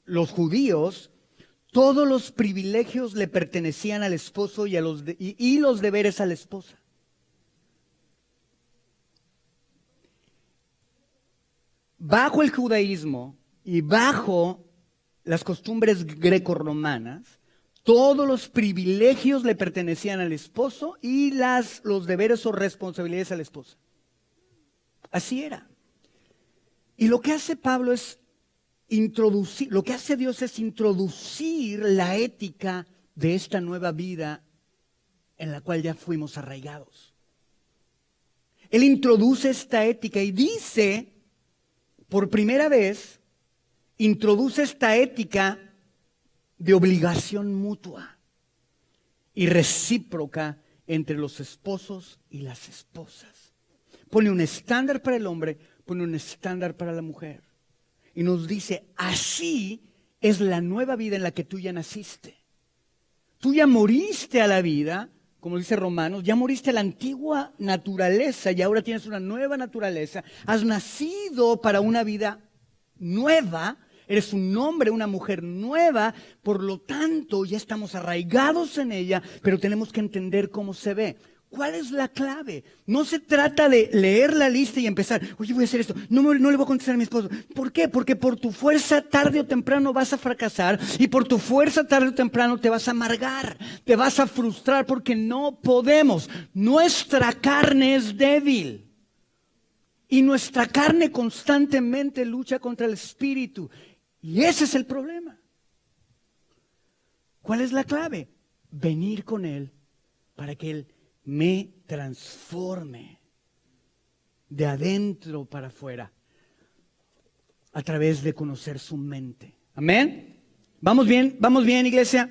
los judíos, todos los privilegios le pertenecían al esposo y los deberes a la esposa. Bajo el judaísmo y bajo las costumbres grecorromanas, todos los privilegios le pertenecían al esposo y los deberes o responsabilidades a la esposa. Así era. Y lo que hace Pablo es lo que hace Dios es introducir la ética de esta nueva vida en la cual ya fuimos arraigados. Él introduce esta ética y dice, por primera vez, introduce esta ética de obligación mutua y recíproca entre los esposos y las esposas. Pone un estándar para el hombre, pone un estándar para la mujer. Y nos dice, así es la nueva vida en la que tú ya naciste. Tú ya moriste a la vida, como dice Romanos, ya moriste a la antigua naturaleza y ahora tienes una nueva naturaleza. Has nacido para una vida nueva, eres un hombre, una mujer nueva, por lo tanto ya estamos arraigados en ella, pero tenemos que entender cómo se ve. ¿Cuál es la clave? No se trata de leer la lista y empezar, oye, voy a hacer esto, no le voy a contestar a mi esposo. ¿Por qué? Porque por tu fuerza tarde o temprano vas a fracasar y por tu fuerza tarde o temprano te vas a amargar, te vas a frustrar porque no podemos. Nuestra carne es débil y nuestra carne constantemente lucha contra el espíritu y ese es el problema. ¿Cuál es la clave? Venir con Él para que Él me transforme de adentro para afuera a través de conocer su mente. Amén. Vamos bien, iglesia.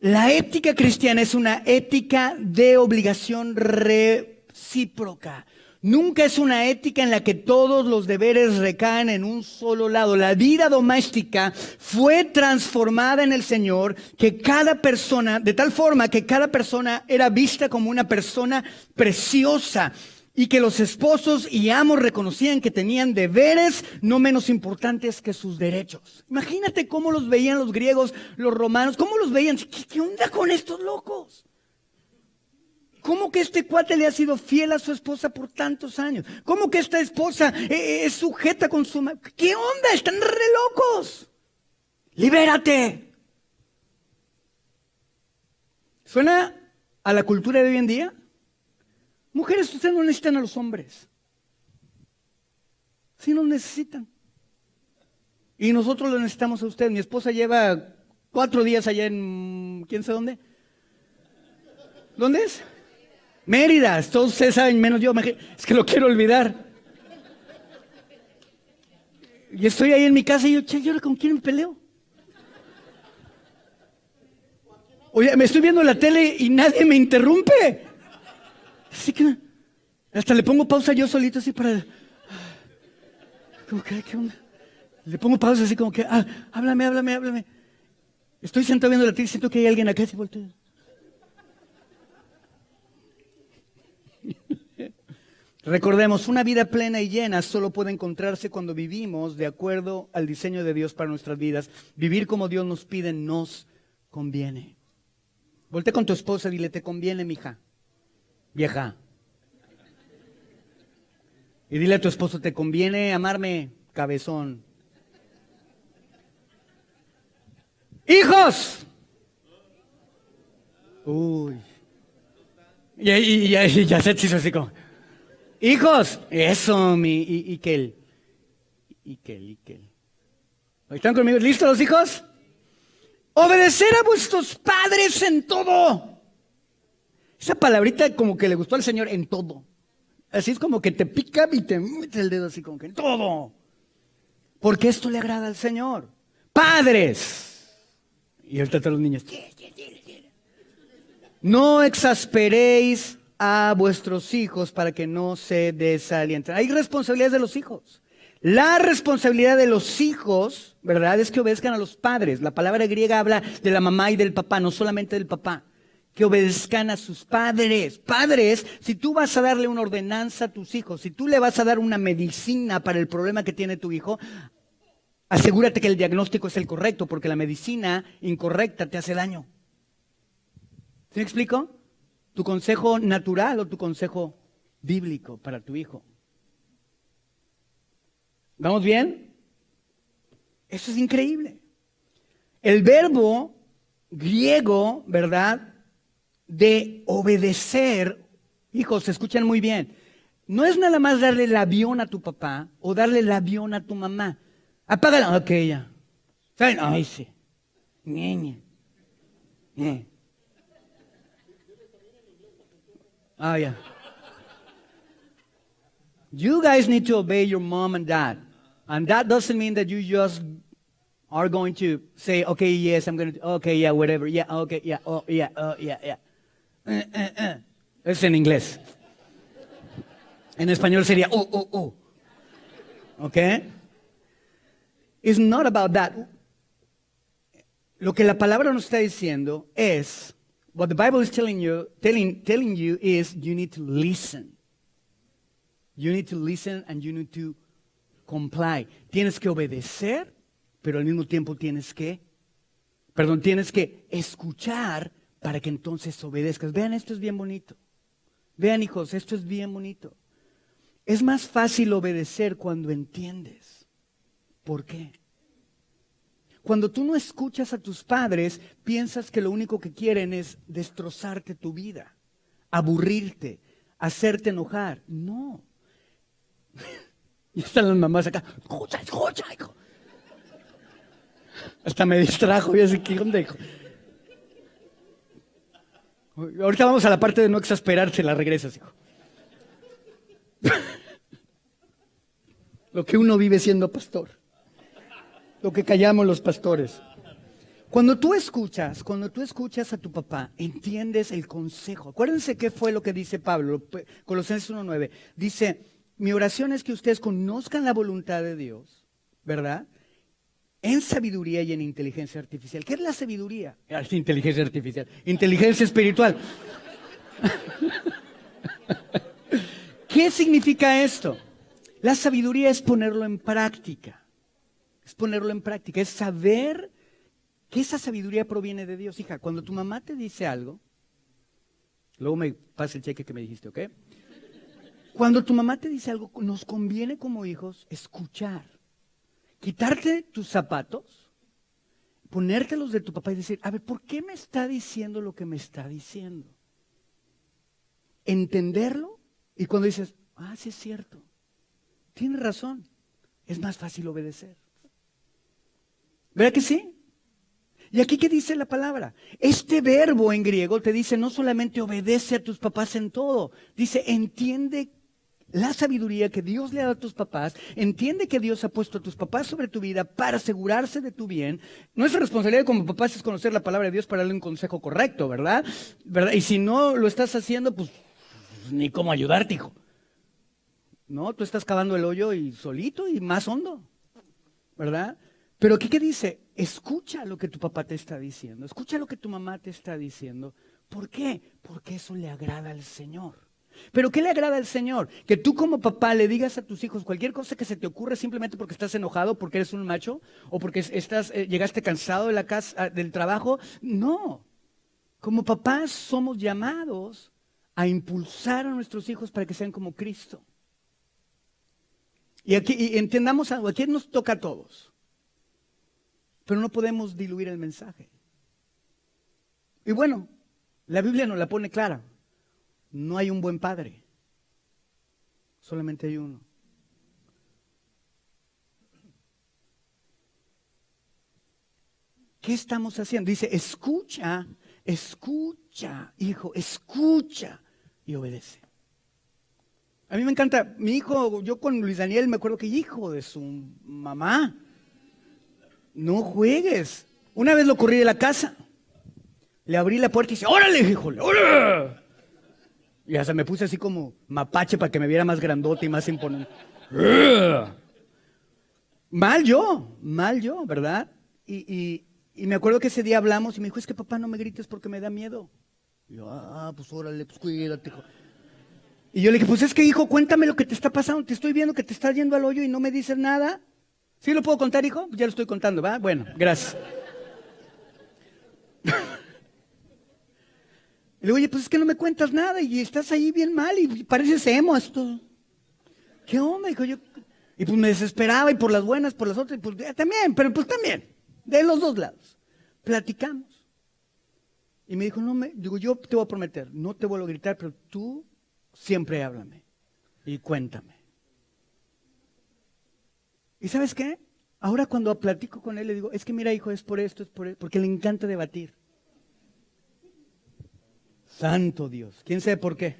La ética cristiana es una ética de obligación recíproca. Nunca es una ética en la que todos los deberes recaen en un solo lado. La vida doméstica fue transformada en el Señor, que cada persona, de tal forma que cada persona era vista como una persona preciosa y que los esposos y amos reconocían que tenían deberes no menos importantes que sus derechos. Imagínate cómo los veían los griegos, los romanos, cómo los veían. ¿Qué onda con estos locos? ¿Cómo que este cuate le ha sido fiel a su esposa por tantos años? ¿Cómo que esta esposa es sujeta con su marido? ¿Qué onda? Están re locos. ¡Libérate! ¿Suena a la cultura de hoy en día? Mujeres, ustedes no necesitan a los hombres. Sí nos necesitan. Y nosotros los necesitamos a ustedes. Mi esposa lleva 4 días allá en... ¿quién sabe dónde? ¿Dónde es? Mérida, todos ustedes saben, menos yo, es que lo quiero olvidar. Y estoy ahí en mi casa y yo, ¿y ahora con quién me peleo? Oye, me estoy viendo la tele y nadie me interrumpe. Así que hasta le pongo pausa yo solito así para... Como que, ¿qué onda? Le pongo pausa así como que, háblame. Estoy sentado viendo la tele y siento que hay alguien acá y se voltea. Recordemos, una vida plena y llena solo puede encontrarse cuando vivimos de acuerdo al diseño de Dios para nuestras vidas. Vivir como Dios nos pide nos conviene. Voltea con tu esposa y dile, ¿te conviene, mija? Vieja. Y dile a tu esposo, ¿te conviene amarme, cabezón? ¡Hijos! Uy. Y ya se hizo así como... Hijos, eso, mi Ikel. ¿Están conmigo? ¿Listos los hijos? Obedecer a vuestros padres en todo. Esa palabrita como que le gustó al Señor, en todo. Así es como que te pica y te mete el dedo así como que en todo. Porque esto le agrada al Señor. Padres. Y ahorita todos los niños. No exasperéis a vuestros hijos para que no se desalienten. Hay responsabilidades de los hijos. La responsabilidad de los hijos, ¿verdad?, es que obedezcan a los padres. La palabra griega habla de la mamá y del papá, no solamente del papá. Que obedezcan a sus padres. Padres, si tú vas a darle una ordenanza a tus hijos, si tú le vas a dar una medicina para el problema que tiene tu hijo, asegúrate que el diagnóstico es el correcto, porque la medicina incorrecta te hace daño. ¿Sí me explico? ¿Tu consejo natural o tu consejo bíblico para tu hijo? ¿Vamos bien? Eso es increíble. El verbo griego, ¿verdad?, de obedecer, hijos, escuchan muy bien, no es nada más darle el avión a tu papá o darle el avión a tu mamá. Apágala. Ok, ya. ¿Saben? Ay, sí. Ñeñe. Ah, ya. You guys need to obey your mom and dad. And that doesn't mean that you just are going to say, okay, yes, I'm going to, okay, yeah, whatever, yeah, okay, yeah, oh, yeah, yeah, yeah. Es en inglés. En español sería, Okay? It's not about that. Lo que la palabra nos está diciendo es, what the Bible is telling you is you need to listen. You need to listen and you need to comply. Tienes que obedecer, pero al mismo tiempo tienes que escuchar para que entonces obedezcas. Vean, esto es bien bonito. Vean, hijos, esto es bien bonito. Es más fácil obedecer cuando entiendes. ¿Por qué? Cuando tú no escuchas a tus padres, piensas que lo único que quieren es destrozarte tu vida, aburrirte, hacerte enojar. No. Y están las mamás acá. Escucha, hijo. Hasta me distrajo. Y así, ¿qué onda, hijo? Ahorita vamos a la parte de no exasperarse, la regresas, hijo. Lo que uno vive siendo pastor. Lo que callamos los pastores. Cuando tú escuchas a tu papá, entiendes el consejo. Acuérdense qué fue lo que dice Pablo, Colosenses 1:9. Dice, mi oración es que ustedes conozcan la voluntad de Dios, ¿verdad? En sabiduría y en inteligencia artificial. ¿Qué es la sabiduría? Inteligencia artificial. Inteligencia espiritual. ¿Qué significa esto? La sabiduría es ponerlo en práctica. Es ponerlo en práctica. Es saber que esa sabiduría proviene de Dios. Hija, cuando tu mamá te dice algo, luego me pasa el cheque que me dijiste, ¿ok? Cuando tu mamá te dice algo, nos conviene como hijos escuchar. Quitarte tus zapatos, ponértelos de tu papá y decir, a ver, ¿por qué me está diciendo lo que me está diciendo? Entenderlo y cuando dices, sí es cierto, tienes razón, es más fácil obedecer. ¿Verdad que sí? ¿Y aquí qué dice la palabra? Este verbo en griego te dice no solamente obedece a tus papás en todo, dice entiende la sabiduría que Dios le ha dado a tus papás, entiende que Dios ha puesto a tus papás sobre tu vida para asegurarse de tu bien. Nuestra responsabilidad como papás es conocer la palabra de Dios para darle un consejo correcto, ¿verdad? ¿Verdad? Y si no lo estás haciendo, pues ni cómo ayudarte, hijo. No, tú estás cavando el hoyo y solito y más hondo, ¿verdad? Pero aquí, ¿qué dice? Escucha lo que tu papá te está diciendo, escucha lo que tu mamá te está diciendo. ¿Por qué? Porque eso le agrada al Señor. ¿Pero qué le agrada al Señor? Que tú como papá le digas a tus hijos cualquier cosa que se te ocurra simplemente porque estás enojado, porque eres un macho, o porque llegaste cansado de la casa, del trabajo. No. Como papás somos llamados a impulsar a nuestros hijos para que sean como Cristo. Y aquí entendamos algo, aquí nos toca a todos. Pero no podemos diluir el mensaje. Y bueno, la Biblia nos la pone clara. No hay un buen padre. Solamente hay uno. ¿Qué estamos haciendo? Dice, escucha, hijo, escucha y obedece. A mí me encanta, mi hijo, yo con Luis Daniel me acuerdo que hijo de su mamá. No juegues. Una vez lo corrí de la casa. Le abrí la puerta y dice, órale, hijo, órale. Y hasta me puse así como mapache para que me viera más grandote y más imponente. Mal yo, ¿verdad? Y me acuerdo que ese día hablamos y me dijo, es que papá no me grites porque me da miedo. Y yo, pues órale, pues cuídate, hijo. Y yo le dije, pues es que hijo, cuéntame lo que te está pasando. Te estoy viendo que te estás yendo al hoyo y no me dices nada. ¿Sí lo puedo contar, hijo? Ya lo estoy contando, ¿va? Bueno, gracias. Le digo, oye, pues es que no me cuentas nada y estás ahí bien mal y pareces emo. Esto. ¿Qué onda? Dijo yo. Y pues me desesperaba y por las buenas, por las otras, y pues también, pero pues también, de los dos lados. Platicamos. Y me dijo, digo, yo te voy a prometer, no te vuelvo a gritar, pero tú siempre háblame y cuéntame. ¿Y sabes qué? Ahora cuando platico con él le digo, es que mira hijo, es por esto, porque le encanta debatir. Santo Dios, ¿quién sabe por qué?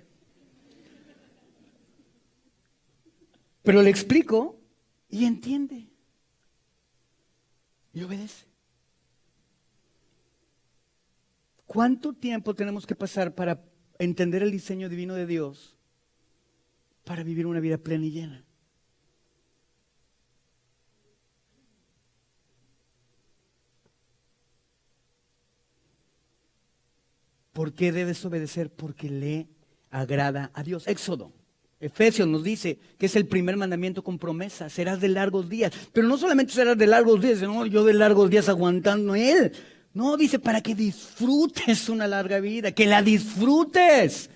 Pero le explico y entiende. Y obedece. ¿Cuánto tiempo tenemos que pasar para entender el diseño divino de Dios para vivir una vida plena y llena? ¿Por qué debes obedecer? Porque le agrada a Dios. Éxodo, Efesios nos dice que es el primer mandamiento con promesa. Serás de largos días. Pero no solamente serás de largos días, no, yo de largos días aguantando Él. No, dice para que disfrutes una larga vida, que la disfrutes.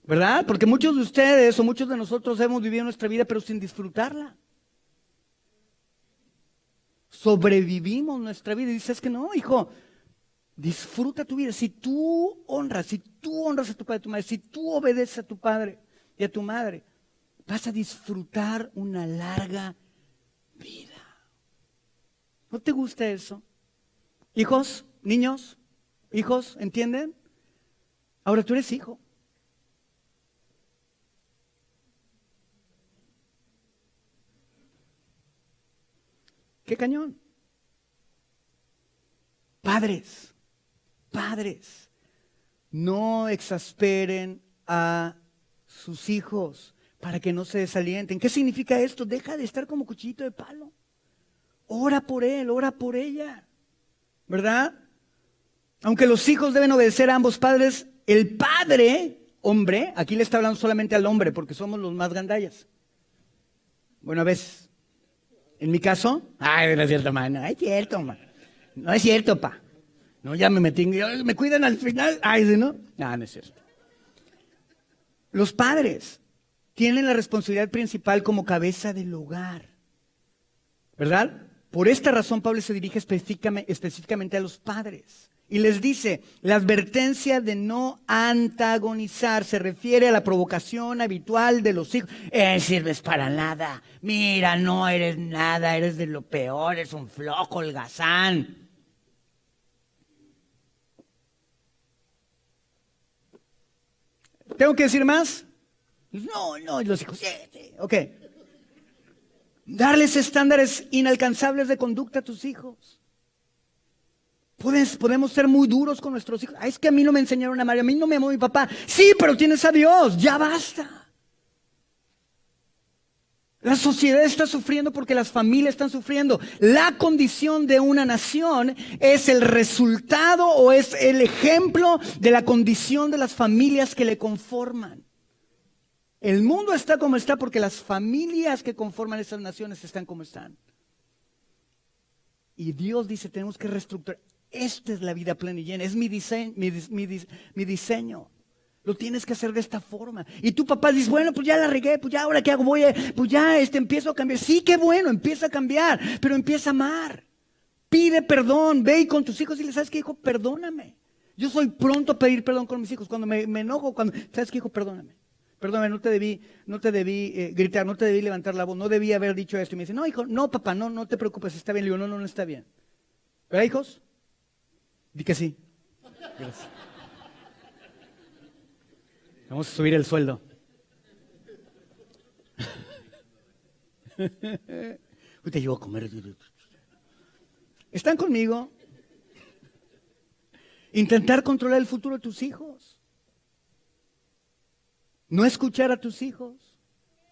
¿Verdad? Porque muchos de ustedes o muchos de nosotros hemos vivido nuestra vida pero sin disfrutarla. Sobrevivimos nuestra vida y dices que no, hijo. Disfruta tu vida. Si tú honras a tu padre y a tu madre, si tú obedeces a tu padre y a tu madre, vas a disfrutar una larga vida. ¿No te gusta eso? Hijos, niños, hijos, ¿entienden? Ahora tú eres hijo. ¡Qué cañón! Padres, no exasperen a sus hijos para que no se desalienten. ¿Qué significa esto? Deja de estar como cuchillito de palo. Ora por él, ora por ella. ¿Verdad? Aunque los hijos deben obedecer a ambos padres, el padre, hombre, aquí le está hablando solamente al hombre porque somos los más gandallas. Bueno, a veces. En mi caso, no es cierto, man. No es cierto, man. No es cierto, pa. No, ya me metí, me cuidan al final. ¿No? No es cierto. Los padres tienen la responsabilidad principal como cabeza del hogar. ¿Verdad? Por esta razón Pablo se dirige específicamente a los padres. Y les dice, la advertencia de no antagonizar se refiere a la provocación habitual de los hijos. Sirves para nada. Mira, no eres nada, eres de lo peor, eres un flojo, holgazán. ¿Tengo que decir más? No, los hijos, sí. Ok. Darles estándares inalcanzables de conducta a tus hijos. Podemos ser muy duros con nuestros hijos. Es que a mí no me enseñaron a amar, a mí no me amó mi papá. Sí, pero tienes a Dios, ya basta. La sociedad está sufriendo porque las familias están sufriendo. La condición de una nación es el resultado o es el ejemplo de la condición de las familias que le conforman. El mundo está como está porque las familias que conforman esas naciones están como están. Y Dios dice, tenemos que reestructurar. Esta es la vida plena y llena, es mi diseño. Lo tienes que hacer de esta forma. Y tu papá dice, bueno, pues ya la regué, pues ya ahora qué hago, pues ya empiezo a cambiar. Sí, qué bueno, empieza a cambiar, pero empieza a amar. Pide perdón, ve y con tus hijos y le sabes qué, hijo, perdóname. Yo soy pronto a pedir perdón con mis hijos. Cuando me enojo, sabes qué, hijo, perdóname. Perdóname, no te debí gritar, no te debí levantar la voz, no debí haber dicho esto. Y me dice, no, hijo, no, papá, no te preocupes, está bien. Le digo, no está bien. ¿Verdad, hijos? Di que sí. Gracias. Vamos a subir el sueldo. Hoy te llevo a comer. ¿Están conmigo? Intentar controlar el futuro de tus hijos. No escuchar a tus hijos.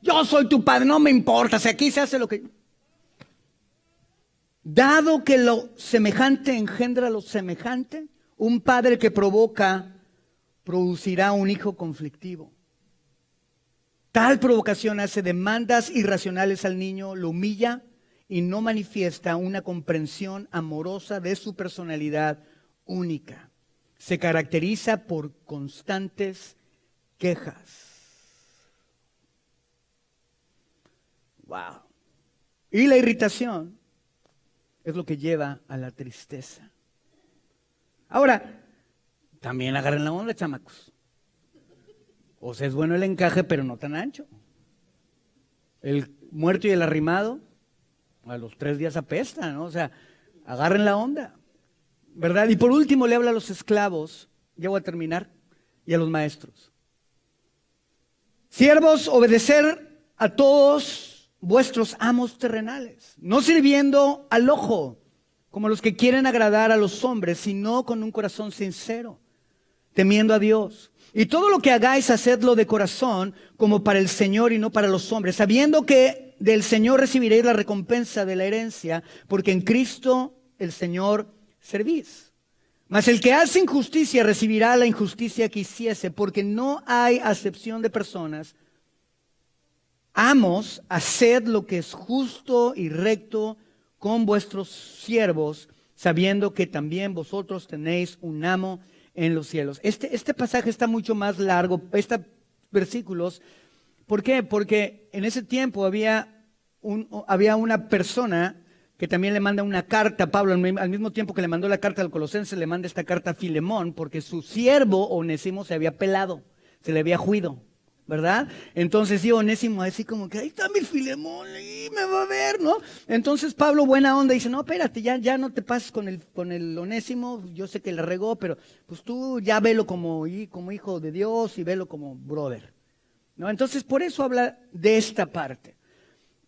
Yo soy tu padre, no me importa, si aquí se hace lo que... Dado que lo semejante engendra lo semejante, un padre que provoca producirá un hijo conflictivo. Tal provocación hace demandas irracionales al niño, lo humilla y no manifiesta una comprensión amorosa de su personalidad única. Se caracteriza por constantes quejas. Wow. Y la irritación es lo que lleva a la tristeza. Ahora, también agarren la onda, chamacos. O sea, es bueno el encaje, pero no tan ancho. El muerto y el arrimado, a los 3 días apesta, ¿no? O sea, agarren la onda, ¿verdad? Y por último le habla a los esclavos, ya voy a terminar, y a los maestros. Siervos, obedecer a todos vuestros amos terrenales, no sirviendo al ojo, como los que quieren agradar a los hombres, sino con un corazón sincero, temiendo a Dios. Y todo lo que hagáis, hacedlo de corazón, como para el Señor y no para los hombres, sabiendo que del Señor recibiréis la recompensa de la herencia, porque en Cristo el Señor servís. Mas el que hace injusticia recibirá la injusticia que hiciese, porque no hay acepción de personas. Amos, haced lo que es justo y recto con vuestros siervos, sabiendo que también vosotros tenéis un amo en los cielos. Este pasaje está mucho más largo, estos versículos. ¿Por qué? Porque en ese tiempo había una persona que también le manda una carta a Pablo, al mismo tiempo que le mandó la carta al Colosenses, le manda esta carta a Filemón, porque su siervo Onésimo se había pelado, se le había juido, ¿verdad? Entonces sí, Onésimo así como que ahí está mi Filemón, ahí me va a ver, ¿no? Entonces Pablo, buena onda, dice, no, espérate, ya no te pases con el Onésimo, yo sé que le regó, pero pues tú ya velo como hijo de Dios y velo como brother, ¿no? Entonces por eso habla de esta parte.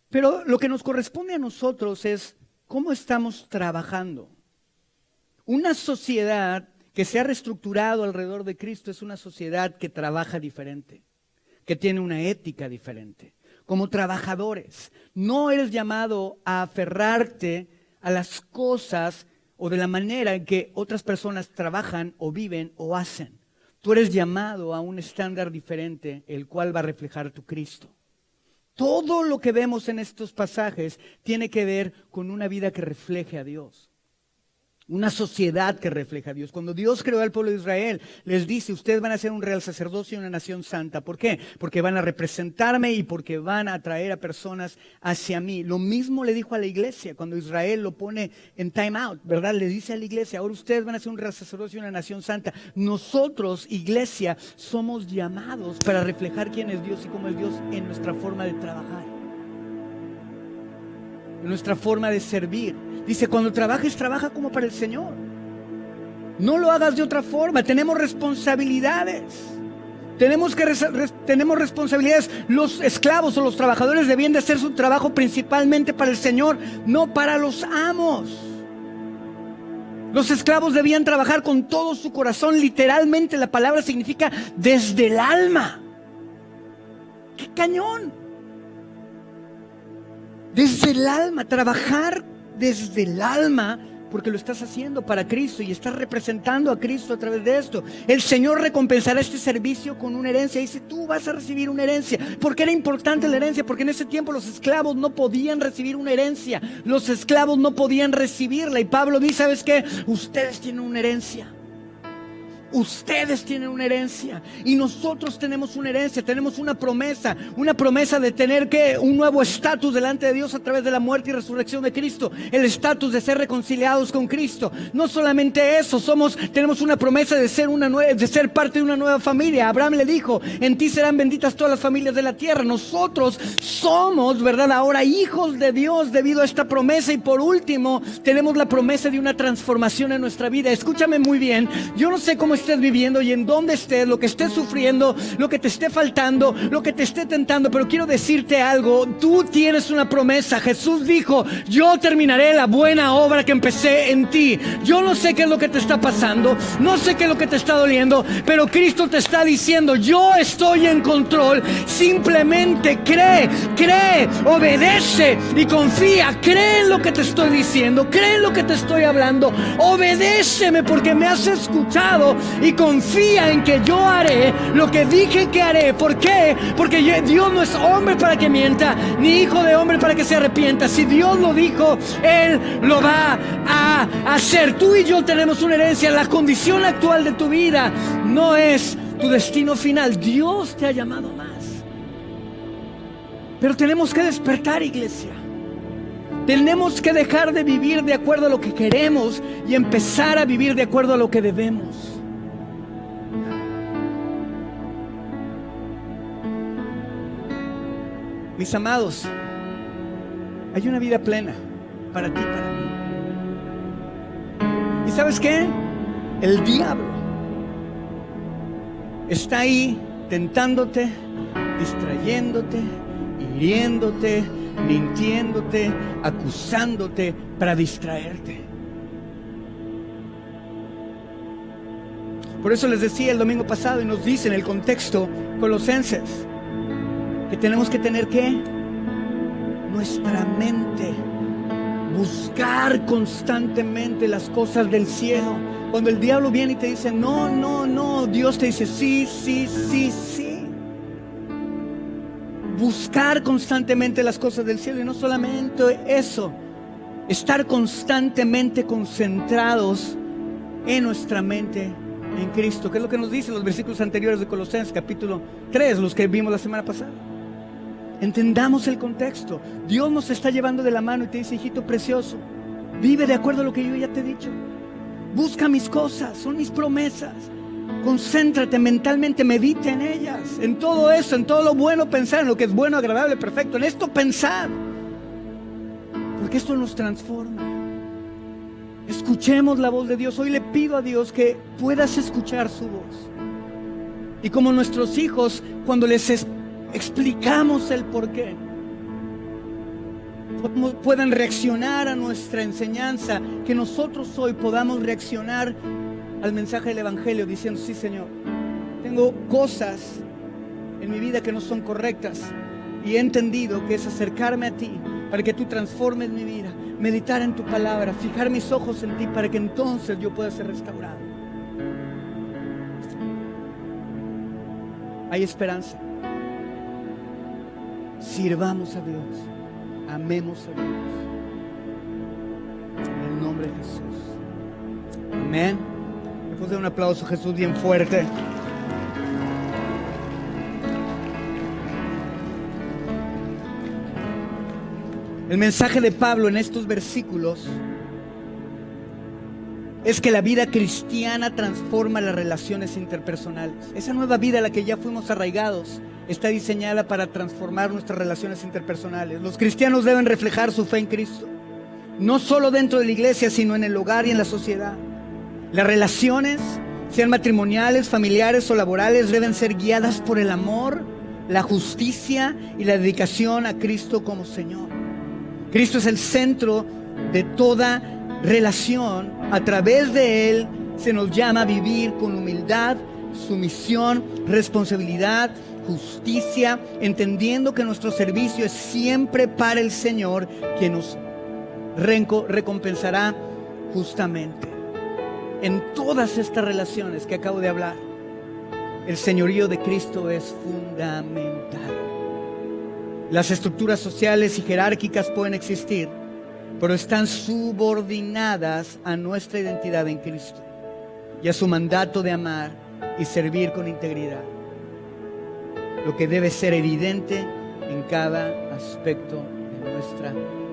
Pero lo que nos corresponde a nosotros es cómo estamos trabajando. Una sociedad que se ha reestructurado alrededor de Cristo es una sociedad que trabaja diferente, que tiene una ética diferente. Como trabajadores, no eres llamado a aferrarte a las cosas o de la manera en que otras personas trabajan o viven o hacen. Tú eres llamado a un estándar diferente, el cual va a reflejar tu Cristo. Todo lo que vemos en estos pasajes tiene que ver con una vida que refleje a Dios. Una sociedad que refleja a Dios. Cuando Dios creó al pueblo de Israel, les dice, ustedes van a ser un real sacerdocio y una nación santa. ¿Por qué? Porque van a representarme y porque van a atraer a personas hacia mí. Lo mismo le dijo a la iglesia cuando Israel lo pone en time out, ¿verdad? Le dice a la iglesia, ahora ustedes van a ser un real sacerdocio y una nación santa. Nosotros, iglesia, somos llamados para reflejar quién es Dios y cómo es Dios en nuestra forma de trabajar, en nuestra forma de servir. Dice, cuando trabajes, trabaja como para el Señor. No lo hagas de otra forma. Tenemos responsabilidades. Tenemos responsabilidades. Los esclavos o los trabajadores debían de hacer su trabajo principalmente para el Señor, no para los amos. Los esclavos debían trabajar con todo su corazón. Literalmente la palabra significa desde el alma. ¡Qué cañón! Desde el alma, trabajar desde el alma, porque lo estás haciendo para Cristo y estás representando a Cristo a través de esto. El Señor recompensará este servicio con una herencia. Dice, tú vas a recibir una herencia. ¿Por qué era importante la herencia? Porque en ese tiempo los esclavos no podían recibir una herencia. Los esclavos no podían recibirla. Y Pablo dice, ¿sabes qué? Ustedes tienen una herencia. Ustedes tienen una herencia y nosotros tenemos una herencia, tenemos una promesa de tener un nuevo estatus delante de Dios a través de la muerte y resurrección de Cristo, el estatus de ser reconciliados con Cristo. No solamente eso, tenemos una promesa de ser parte de una nueva familia. Abraham le dijo, en ti serán benditas todas las familias de la tierra. Nosotros somos, ¿verdad?, ahora hijos de Dios debido a esta promesa. Y por último, tenemos la promesa de una transformación en nuestra vida. Escúchame muy bien, yo no sé cómo estés viviendo y en dónde estés, lo que estés sufriendo, lo que te esté faltando, lo que te esté tentando, pero quiero decirte algo, tú tienes una promesa. Jesús dijo, yo terminaré la buena obra que empecé en ti. Yo no sé qué es lo que te está pasando, no sé qué es lo que te está doliendo, pero Cristo te está diciendo, yo estoy en control. Simplemente cree, obedece y confía. Cree en lo que te estoy diciendo, cree en lo que te estoy hablando, obedéceme porque me has escuchado y confía en que yo haré lo que dije que haré. ¿Por qué? Porque Dios no es hombre para que mienta, ni hijo de hombre para que se arrepienta. Si Dios lo dijo, Él lo va a hacer. Tú y yo tenemos una herencia. La condición actual de tu vida no es tu destino final. Dios te ha llamado más. Pero tenemos que despertar, iglesia. Tenemos que dejar de vivir de acuerdo a lo que queremos y empezar a vivir de acuerdo a lo que debemos. Mis amados, hay una vida plena para ti y para mí. ¿Y sabes qué? El diablo está ahí tentándote, distrayéndote y hiriéndote, mintiéndote, acusándote para distraerte. Por eso les decía el domingo pasado y nos dice en el contexto Colosenses que tenemos que tener ¿qué? Nuestra mente, buscar constantemente las cosas del cielo. Cuando el diablo viene y te dice no, no, no, Dios te dice sí, sí, sí, sí. Buscar constantemente las cosas del cielo, y no solamente eso, estar constantemente concentrados en nuestra mente en Cristo, que es lo que nos dicen los versículos anteriores de Colosenses capítulo 3, los que vimos la semana pasada. Entendamos el contexto. Dios nos está llevando de la mano y te dice: hijito precioso, vive de acuerdo a lo que yo ya te he dicho. Busca mis cosas, son mis promesas. Concéntrate mentalmente, medita en ellas, en todo eso, en todo lo bueno pensar, en lo que es bueno, agradable, perfecto. En esto pensar, porque esto nos transforma. Escuchemos la voz de Dios. Hoy le pido a Dios que puedas escuchar su voz. Y como nuestros hijos, cuando les explicamos el porqué, puedan reaccionar a nuestra enseñanza, que nosotros hoy podamos reaccionar al mensaje del Evangelio diciendo: sí, Señor, tengo cosas en mi vida que no son correctas y he entendido que es acercarme a ti para que tú transformes mi vida, meditar en tu palabra, fijar mis ojos en ti para que entonces yo pueda ser restaurado. Hay esperanza. Sirvamos a Dios, amemos a Dios, en el nombre de Jesús. Amén. Le puse un aplauso a Jesús bien fuerte. El mensaje de Pablo en estos versículos es que la vida cristiana transforma las relaciones interpersonales. Esa nueva vida a la que ya fuimos arraigados está diseñada para transformar nuestras relaciones interpersonales. Los cristianos deben reflejar su fe en Cristo, no solo dentro de la iglesia, sino en el hogar y en la sociedad. Las relaciones, sean matrimoniales, familiares o laborales, deben ser guiadas por el amor, la justicia y la dedicación a Cristo como Señor. Cristo es el centro de toda relación. A través de Él se nos llama a vivir con humildad, sumisión, responsabilidad, justicia, entendiendo que nuestro servicio es siempre para el Señor, quien nos recompensará justamente. En todas estas relaciones que acabo de hablar, el señorío de Cristo es fundamental. Las estructuras sociales y jerárquicas pueden existir, pero están subordinadas a nuestra identidad en Cristo y a su mandato de amar y servir con integridad, lo que debe ser evidente en cada aspecto de nuestra vida.